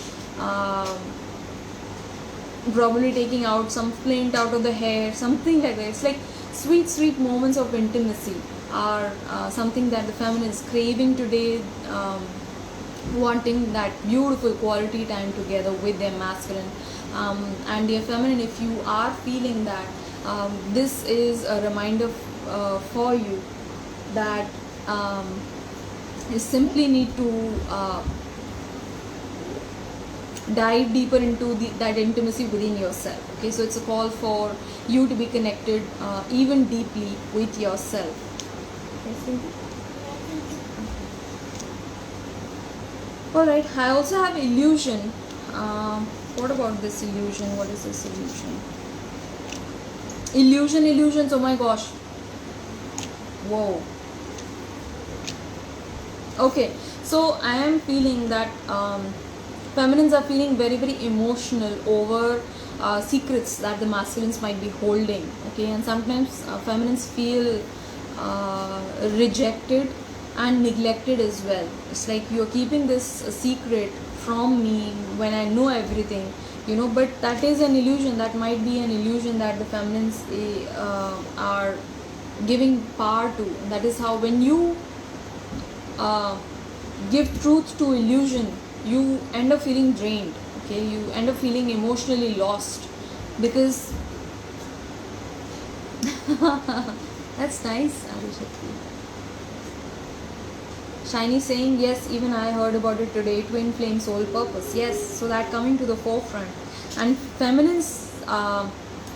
probably taking out some flint out of the hair, something like that. It's like sweet moments of intimacy are something that the feminine is craving today, wanting that beautiful quality time together with their masculine. And dear feminine, if you are feeling that, this is a reminder for you that you simply need to dive deeper into that intimacy within yourself. Okay, so it's a call for you to be connected even deeply with yourself. Alright, I also have illusion. What about this illusion? What is this illusion? Illusions, oh my gosh. Whoa. Okay, so I am feeling that feminines are feeling very emotional over secrets that the masculines might be holding. Okay, and sometimes feminines feel rejected and neglected as well. It's like you're keeping this secret from me when I know everything, but that is an illusion. That might be an illusion that the feminines are giving power to. That is how when you give truth to illusion, you end up feeling drained. Okay, you end up feeling emotionally lost because that's nice. Shiny saying, yes, even I heard about it today. Twin flame soul purpose. Yes, so that coming to the forefront. And feminines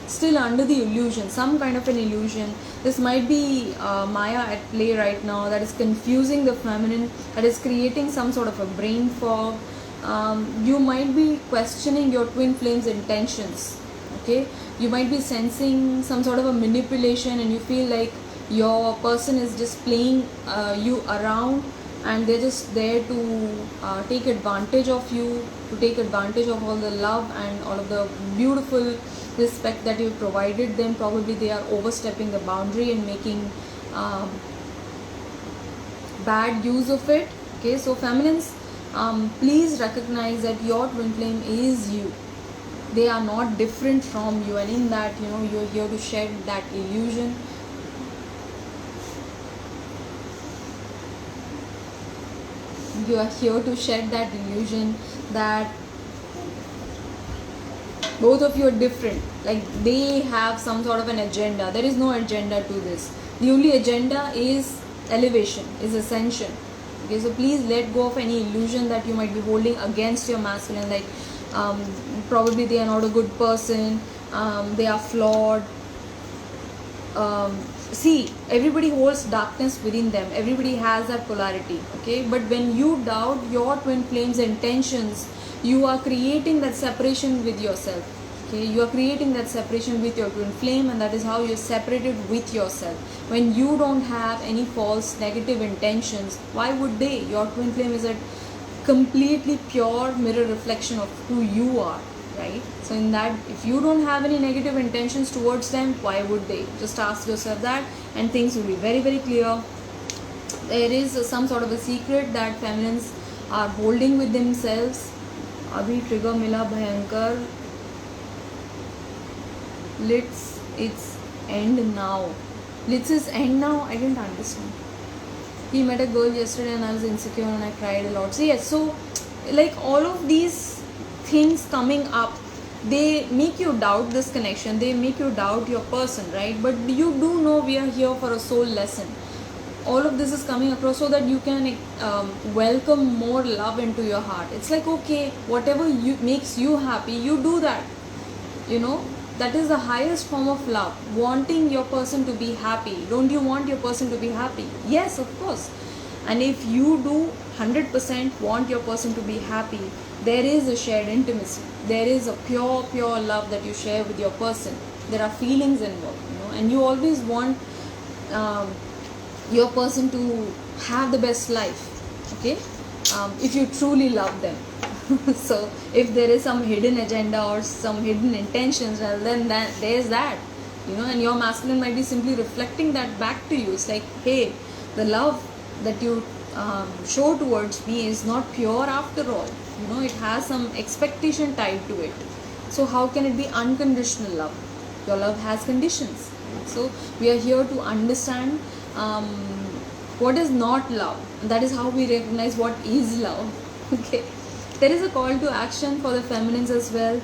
still under the illusion, some kind of an illusion. This might be Maya at play right now that is confusing the feminine, that is creating some sort of a brain fog. You might be questioning your twin flame's intentions. Okay, you might be sensing some sort of a manipulation, and you feel like your person is just playing you around, and they're just there to take advantage of you, to take advantage of all the love and all of the beautiful respect that you've provided them. Probably they are overstepping the boundary and making bad use of it. Okay, so feminines, please recognize that your twin flame is you. They are not different from you, and in that, you're here to shed that illusion. You are here to shed that illusion that both of you are different. Like they have some sort of an agenda. There is no agenda to this. The only agenda is elevation, is ascension. Okay, so please let go of any illusion that you might be holding against your masculine. Like probably they are not a good person, they are flawed. See, everybody holds darkness within them. Everybody has that polarity. Okay, but when you doubt your twin flame's intentions, you are creating that separation with yourself. Okay, you are creating that separation with your twin flame, and that is how you're separated with yourself. When you don't have any false negative intentions, why would they? Your twin flame is a completely pure mirror reflection of who you are, right? So in that, if you don't have any negative intentions towards them, why would they? Just ask yourself that, and things will be very clear. There is some sort of a secret that feminines are holding with themselves. Abhi trigger mila bhayankar. It's end now. Let's end now. I didn't understand. He met a girl yesterday and I was insecure and I cried a lot. So yes, so like all of these things coming up, they make you doubt this connection, they make you doubt your person, right? But you do know we are here for a soul lesson. All of this is coming across so that you can welcome more love into your heart. It's like, okay, whatever you makes you happy, you do that. You know, that is the highest form of love, wanting your person to be happy. Don't you want your person to be happy? Yes, of course. And if you do 100% want your person to be happy, there is a shared intimacy, there is a pure love that you share with your person. There are feelings involved, you know, and you always want your person to have the best life, okay, if you truly love them. So if there is some hidden agenda or some hidden intentions, well, then there's that, you know, and your masculine might be simply reflecting that back to you. It's like, hey, the love that you show towards me is not pure after all, you know, it has some expectation tied to it. So how can it be unconditional love? Your love has conditions. So we are here to understand what is not love. That is how we recognize what is love. Okay, there is a call to action for the feminines as well.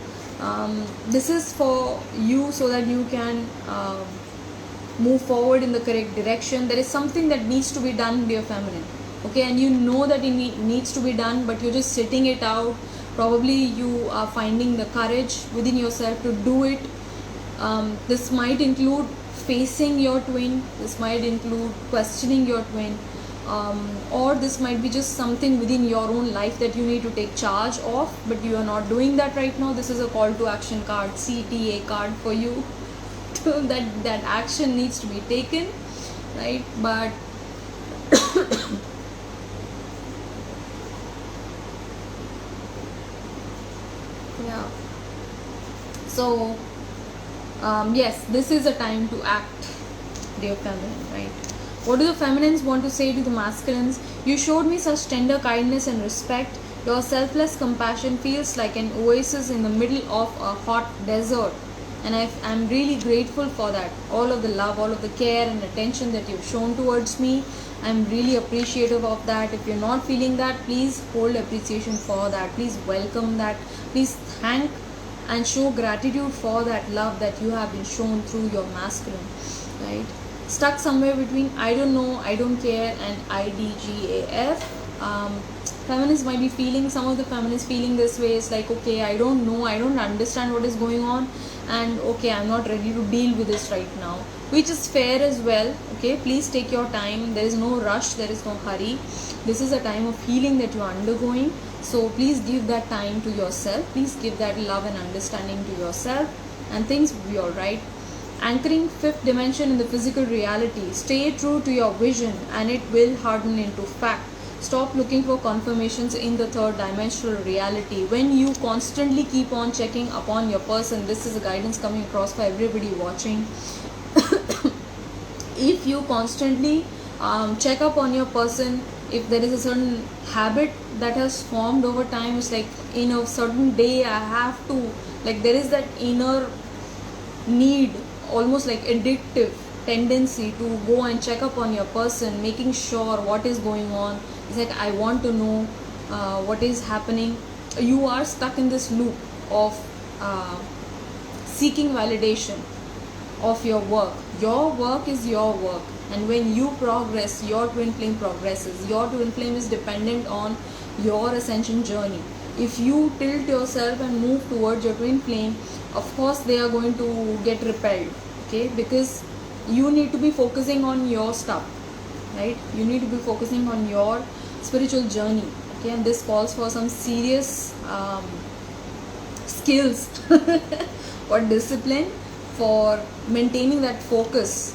This is for you so that you can move forward in the correct direction. There is something that needs to be done, dear feminine, okay, and you know that it needs to be done, but you're just sitting it out. Probably you are finding the courage within yourself to do it. This might include facing your twin, this might include questioning your twin, or this might be just something within your own life that you need to take charge of, but you are not doing that right now. This is a call to action card, CTA card for you. that action needs to be taken, right? But yeah, so yes, this is a time to act, dear feminine, right? What do the feminines want to say to the masculines? You showed me such tender kindness and respect. Your selfless compassion feels like an oasis in the middle of a hot desert, and I'm really grateful for that. All of the love, all of the care and attention that you've shown towards me, I'm really appreciative of that. If you're not feeling that, please hold appreciation for that. Please welcome that. Please thank and show gratitude for that love that you have been shown through your masculine, right? Stuck somewhere between I don't know, I don't care and IDGAF. Feminists might be feeling, some of the feminists feeling this way. It's like, okay, I don't know, I don't understand what is going on, and okay, I'm not ready to deal with this right now, which is fair as well. Okay, please take your time. There is no rush, there is no hurry. This is a time of healing that you are undergoing, so please give that time to yourself. Please give that love and understanding to yourself, and things will be alright. Anchoring fifth dimension in the physical reality. Stay true to your vision and it will harden into fact. Stop looking for confirmations in the third dimensional reality. When you constantly keep on checking upon your person, this is a guidance coming across for everybody watching. If you constantly check up on your person, if there is a certain habit that has formed over time, it's like in a certain day I have to, like there is that inner need, almost like addictive tendency to go and check up on your person, making sure what is going on. It's like I want to know what is happening. You are stuck in this loop of seeking validation of your work. Your work is your work, and when you progress, your twin flame progresses. Your twin flame is dependent on your ascension journey. If you tilt yourself and move towards your twin flame, of course they are going to get repelled, okay, because you need to be focusing on your stuff, right? You need to be focusing on your spiritual journey, okay, and this calls for some serious skills or discipline for maintaining that focus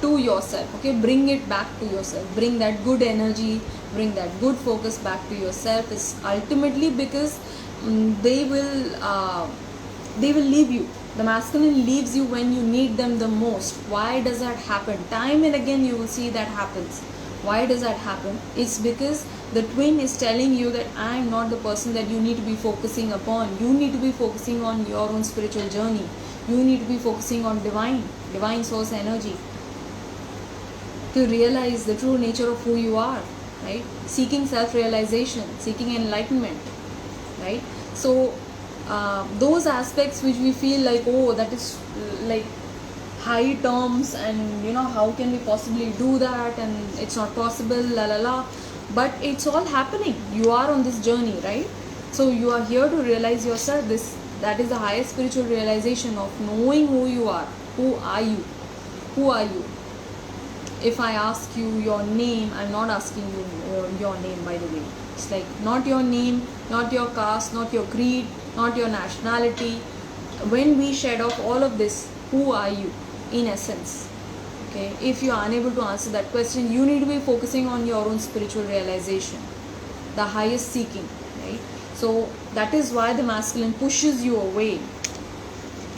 to yourself, okay. Bring it back to yourself, bring that good energy, bring that good focus back to yourself. Is ultimately because they will leave you. The masculine leaves you when you need them the most. Why does that happen? Time and again you will see that happens. Why does that happen? It's because the twin is telling you that I am not the person that you need to be focusing upon. You need to be focusing on your own spiritual journey. You need to be focusing on divine source energy, to realize the true nature of who you are. right? Seeking self-realization, seeking enlightenment, right? So those aspects which we feel like, oh, that is like high terms, and how can we possibly do that, and it's not possible, la la la, but it's all happening. You are on this journey, right? So you are here to realize yourself. That is the highest spiritual realization of knowing who you are. Who are you? Who are you? If I ask you your name, I'm not asking you your name, by the way. It's like not your name, not your caste, not your creed, not your nationality. When we shed off all of this, who are you in essence? Okay, if you are unable to answer that question, you need to be focusing on your own spiritual realization, the highest seeking, right? So that is why the masculine pushes you away,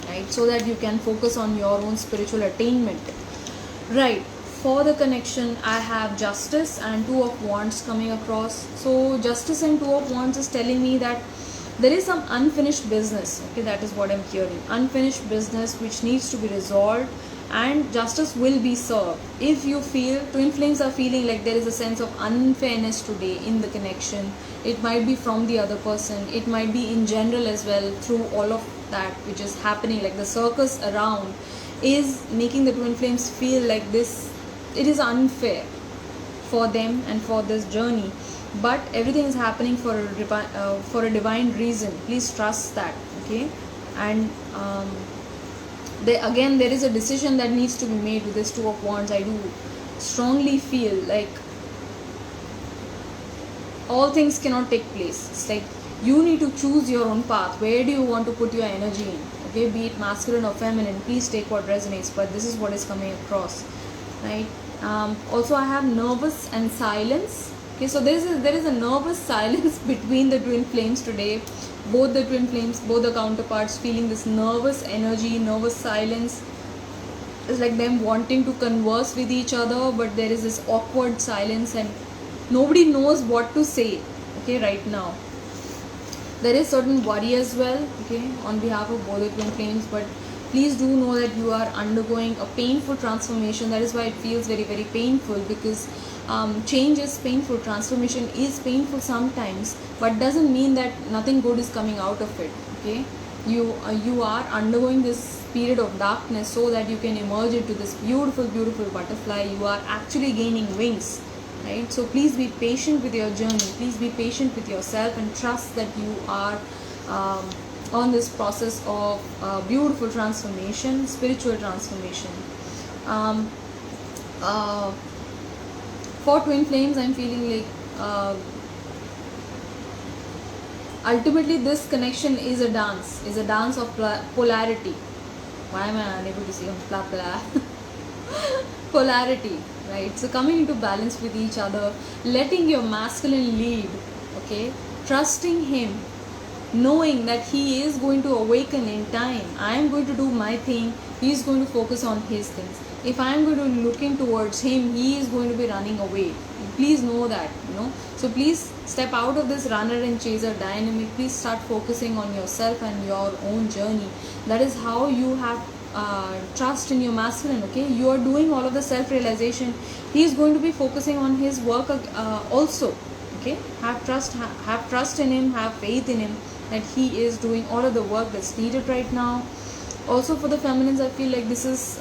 right? So that you can focus on your own spiritual attainment, right? For the connection, I have Justice and Two of Wands coming across. So Justice and Two of Wands is telling me that there is some unfinished business. Okay, that is what I'm hearing. Unfinished business which needs to be resolved, and justice will be served. If you feel, twin flames are feeling like there is a sense of unfairness today in the connection, it might be from the other person, it might be in general as well, through all of that which is happening, like the circus around is making the twin flames feel like this, it is unfair for them and for this journey. But everything is happening for a divine reason. Please trust that, okay? And there is a decision that needs to be made with this Two of Wands. I do strongly feel like all things cannot take place. It's like you need to choose your own path. Where do you want to put your energy in? Okay, be it masculine or feminine, please take what resonates, but this is what is coming across, right? Also I have nervous and silence. Okay, so there is a nervous silence between the twin flames today. Both the twin flames, both the counterparts feeling this nervous energy, nervous silence. It's like them wanting to converse with each other, but there is this awkward silence and nobody knows what to say, okay, right now. There is certain worry as well, okay, on behalf of both the twin flames, but please do know that you are undergoing a painful transformation. That is why it feels very, very painful, because change is painful, transformation is painful sometimes, but doesn't mean that nothing good is coming out of it, okay? You are undergoing this period of darkness so that you can emerge into this beautiful, beautiful butterfly. You are actually gaining wings, right? So please be patient with your journey. Please be patient with yourself and trust that you are on this process of beautiful transformation, spiritual transformation. For twin flames, I'm feeling like ultimately this connection is a dance of polarity. Why am I unable to see polarity, right? So coming into balance with each other, letting your masculine lead, okay, trusting him, knowing that he is going to awaken in time. I am going to do my thing, he is going to focus on his things. If I am going to be looking towards him, he is going to be running away. Please know that, so please step out of this runner and chaser dynamic. Please start focusing on yourself and your own journey. That is how you have trust in your masculine, okay? You are doing all of the self-realization. He is going to be focusing on his work also, okay? Have trust in him, have faith in him, that he is doing all of the work that's needed right now. Also for the feminines, I feel like this is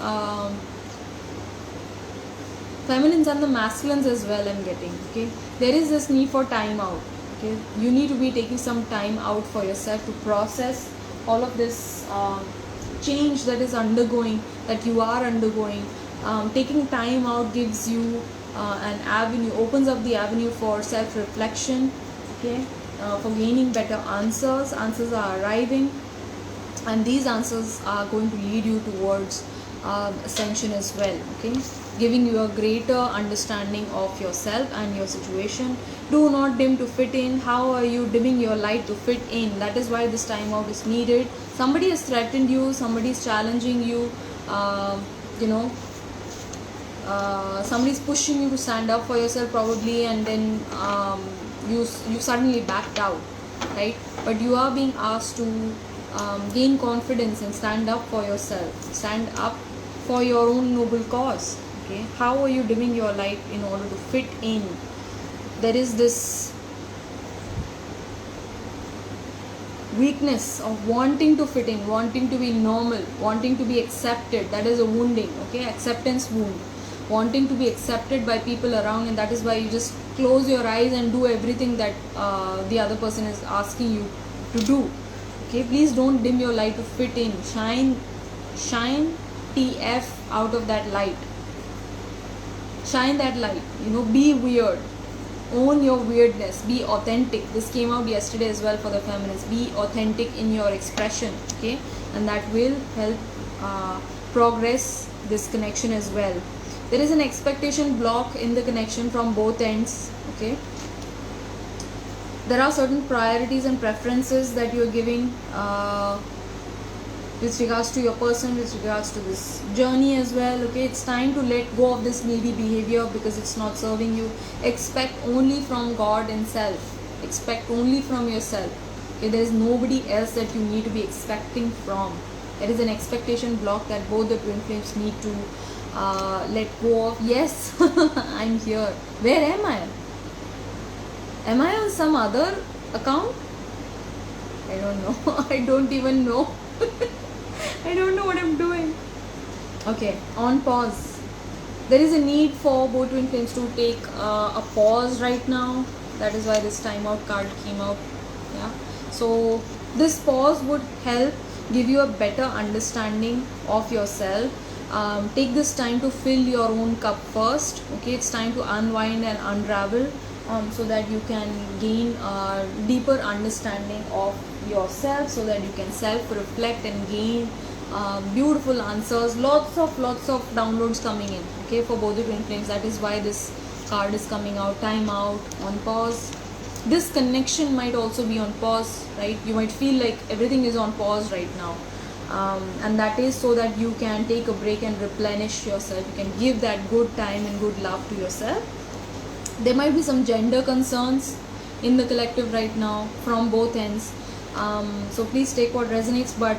feminines and the masculines as well, I'm getting, okay? There is this need for time out, okay? You need to be taking some time out for yourself to process all of this change that is undergoing, that you are undergoing. Taking time out gives you an avenue, opens up the avenue for self-reflection, okay? For gaining better answers. Answers are arriving, and these answers are going to lead you towards ascension as well, okay? Giving you a greater understanding of yourself and your situation. Do not dim to fit in. How are you dimming your light to fit in? That is why this time out is needed. Somebody has threatened you, somebody is challenging you, somebody is pushing you to stand up for yourself probably, and then you suddenly backed out, right? But you are being asked to gain confidence and stand up for yourself, stand up for your own noble cause, okay? How are you dimming your light in order to fit in, there is this weakness of wanting to fit in, wanting to be normal, wanting to be accepted. That is a wounding, okay, acceptance wound, wanting to be accepted by people around, and that is why you just close your eyes and do everything that the other person is asking you to do. Okay, please don't dim your light to fit in. Shine TF out of that light. Shine that light, be weird. Own your weirdness. Be authentic. This came out yesterday as well for the feminists. Be authentic in your expression, okay? And that will help progress this connection as well. There is an expectation block in the connection from both ends, okay? There are certain priorities and preferences that you're giving with regards to your person, with regards to this journey as well, okay? It's time to let go of this needy behavior because it's not serving you. Expect only from God and self. Expect only from yourself, okay? There is nobody else that you need to be expecting from. There is an expectation block that both the twin flames need to let go of. Yes, I'm here. Where am I? Am I on some other account? I don't know. I don't even know. I don't know what I'm doing. Okay, on pause. There is a need for both twin flames to take a pause right now. That is why this timeout card came out. Yeah. So this pause would help give you a better understanding of yourself. Take this time to fill your own cup first. Okay, it's time to unwind and unravel. So that you can gain a deeper understanding of yourself, so that you can self-reflect and gain beautiful answers. Lots of downloads coming in, okay, for both the twin flames. That is why this card is coming out. Time out, on pause. This connection might also be on pause, right? You might feel like everything is on pause right now, and that is so that you can take a break and replenish yourself. You can give that good time and good love to yourself. There might be some gender concerns in the collective right now from both ends. So please take what resonates, but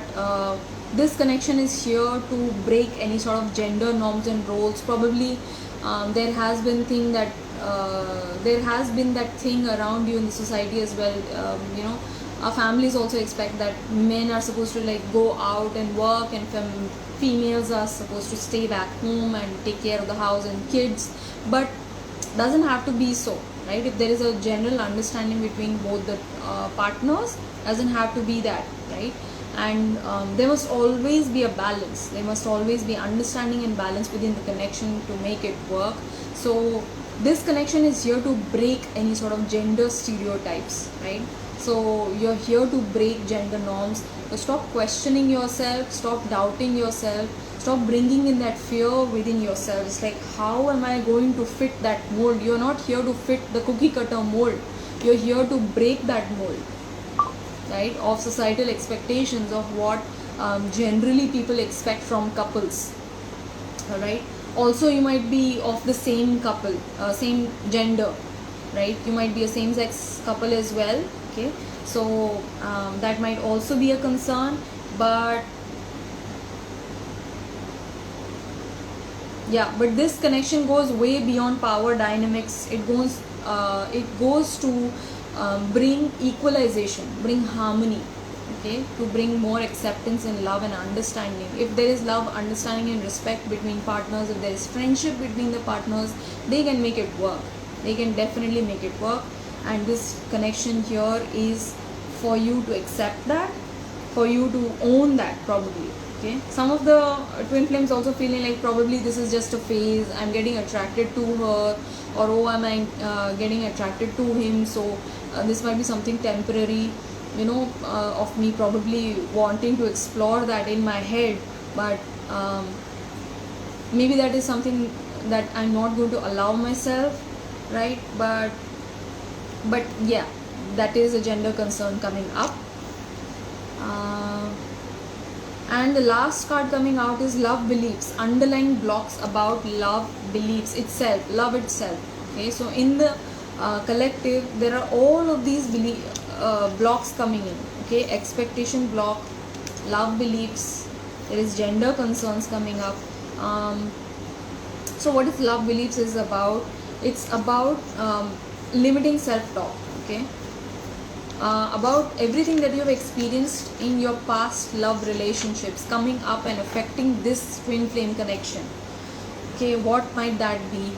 this connection is here to break any sort of gender norms and roles. Probably there has been that thing around you in the society as well. Our families also expect that men are supposed to go out and work, and females are supposed to stay back home and take care of the house and kids. But doesn't have to be so, right? If there is a general understanding between both the partners, doesn't have to be that, right? And there must always be a balance. There must always be understanding and balance within the connection to make it work. So this connection is here to break any sort of gender stereotypes, right? So you're here to break gender norms. So stop questioning yourself, stop doubting yourself, stop bringing in that fear within yourself. It's like, how am I going to fit that mold? You're not here to fit the cookie cutter mold. You're here to break that mold, right, of societal expectations of what generally people expect from couples. All right. Also, you might be of the same couple, same gender, right? You might be a same-sex couple as well. Okay, so that might also be a concern, but yeah, but this connection goes way beyond power dynamics. It goes to bring equalization, bring harmony, okay, to bring more acceptance and love and understanding. If there is love, understanding and respect between partners, if there is friendship between the partners, they can make it work. They can definitely make it work. And this connection here is for you to accept that, for you to own that, probably. Okay, some of the twin flames also feeling like probably this is just a phase. I'm getting attracted to her, or oh, am I getting attracted to him? So this might be something temporary, of me probably wanting to explore that in my head, but maybe that is something that I'm not going to allow myself, right? But yeah, that is a gender concern coming up. And the last card coming out is love beliefs, underlying blocks about love beliefs itself, love itself. Okay, so in the collective, there are all of these blocks coming in. Okay, expectation block, love beliefs, there is gender concerns coming up. So what is love beliefs is about? It's about limiting self-talk, okay, about everything that you have experienced in your past love relationships coming up and affecting this twin flame connection. Okay, what might that be?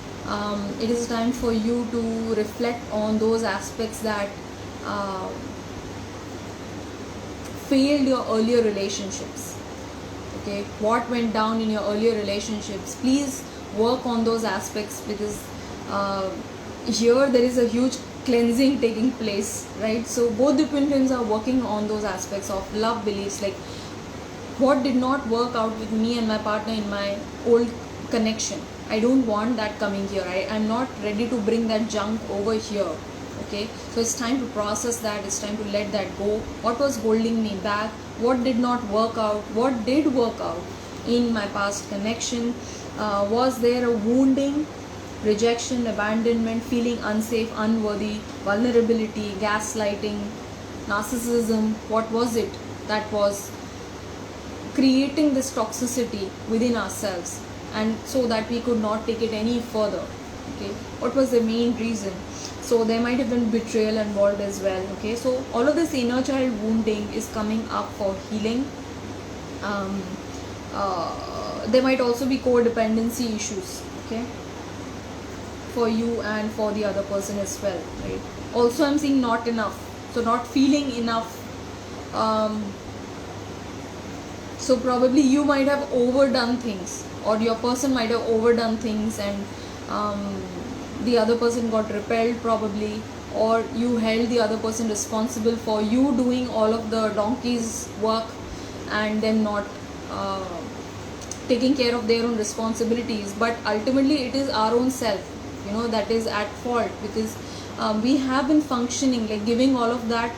It is time for you to reflect on those aspects that uh, failed your earlier relationships. Okay, what went down in your earlier relationships? Please work on those aspects, because here there is a huge cleansing taking place, right? So both the twin flames are working on those aspects of love beliefs, like what did not work out with me and my partner in my old connection. I don't want that coming here. I'm not ready to bring that junk over here. Okay, so it's time to process that. It's time to let that go. What was holding me back? What did not work out? What did work out in my past connection? Was there a wounding, rejection, abandonment, feeling unsafe, unworthy, vulnerability, gaslighting, narcissism? What was it that was creating this toxicity within ourselves, and so that we could not take it any further? Okay, what was the main reason? So there might have been betrayal involved as well. Okay, so all of this inner child wounding is coming up for healing. There might also be codependency issues, okay, for you and for the other person as well, right? Also, I'm seeing not enough, so not feeling enough. So probably you might have overdone things, or your person might have overdone things, and the other person got repelled probably, or you held the other person responsible for you doing all of the donkey's work and then not taking care of their own responsibilities. But ultimately it is our own self, that is at fault, because we have been functioning, like giving all of that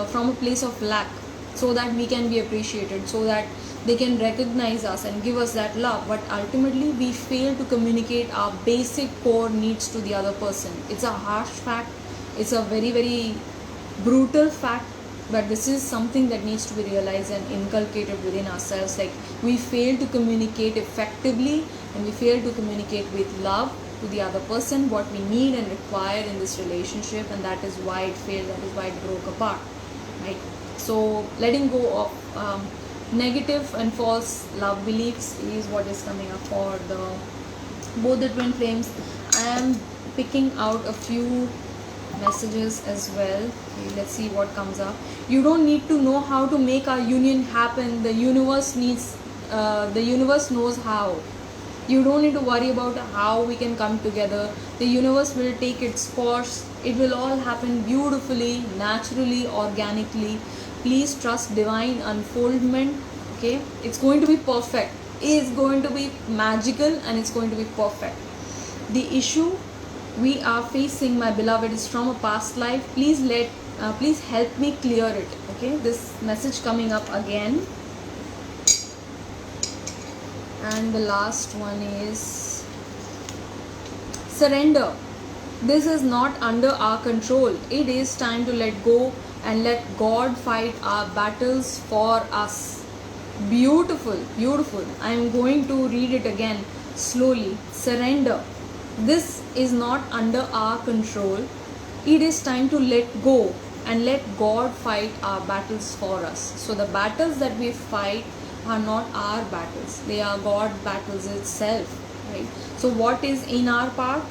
from a place of lack, so that we can be appreciated, so that they can recognize us and give us that love. But ultimately we fail to communicate our basic core needs to the other person. It's a harsh fact, it's a very, very brutal fact, but this is something that needs to be realized and inculcated within ourselves. Like, we fail to communicate effectively, and we fail to communicate with love to the other person what we need and require in this relationship, and that is why it failed, that is why it broke apart, right? So letting go of negative and false love beliefs is what is coming up for both the twin flames. I am picking out a few messages as well. Okay, let's see what comes up. You don't need to know how to make our union happen. The universe knows how. You don't need to worry about how we can come together. The universe will take its course. It will all happen beautifully, naturally, organically. Please trust divine unfoldment. Okay, it's going to be perfect. It's going to be magical, and it's going to be perfect. The issue we are facing, my beloved, is from a past life. Please help me clear it. Okay, this message coming up again. And the last one is surrender. This is not under our control. It is time to let go and let God fight our battles for us. Beautiful, beautiful. I am going to read it again slowly. Surrender. This is not under our control. It is time to let go and let God fight our battles for us. So the battles that we fight are not our battles. They are God battles itself, right? So what is in our part?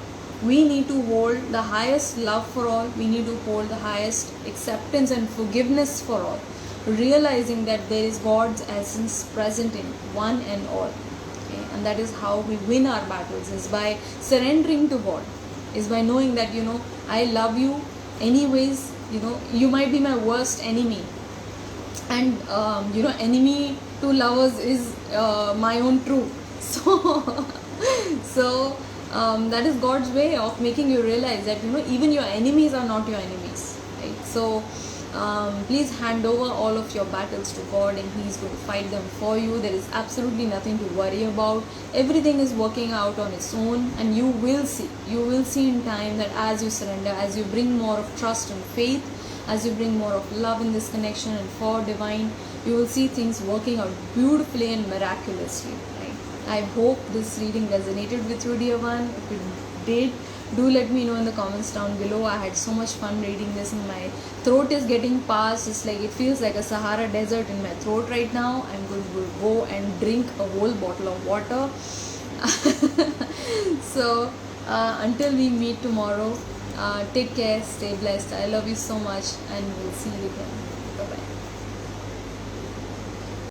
We need to hold the highest love for all. We need to hold the highest acceptance and forgiveness for all, realizing that there is God's essence present in one and all. Okay? And that is how we win our battles, is by surrendering to God, is by knowing that, I love you anyways. You might be my worst enemy, and enemy to lovers is my own truth. So that is God's way of making you realize that even your enemies are not your enemies, right? So please hand over all of your battles to God, and He is going to fight them for you. There is absolutely nothing to worry about. Everything is working out on its own, and you will see in time that as you surrender, as you bring more of trust and faith, as you bring more of love in this connection and for divine, you will see things working out beautifully and miraculously, right? I hope this reading resonated with you, dear one. If it did, do let me know in the comments down below. I had so much fun reading this, and my throat is getting past. It's like it feels like a Sahara desert in my throat right now. I'm going to go and drink a whole bottle of water. So until we meet tomorrow, take care, stay blessed. I love you so much, and we'll see you again.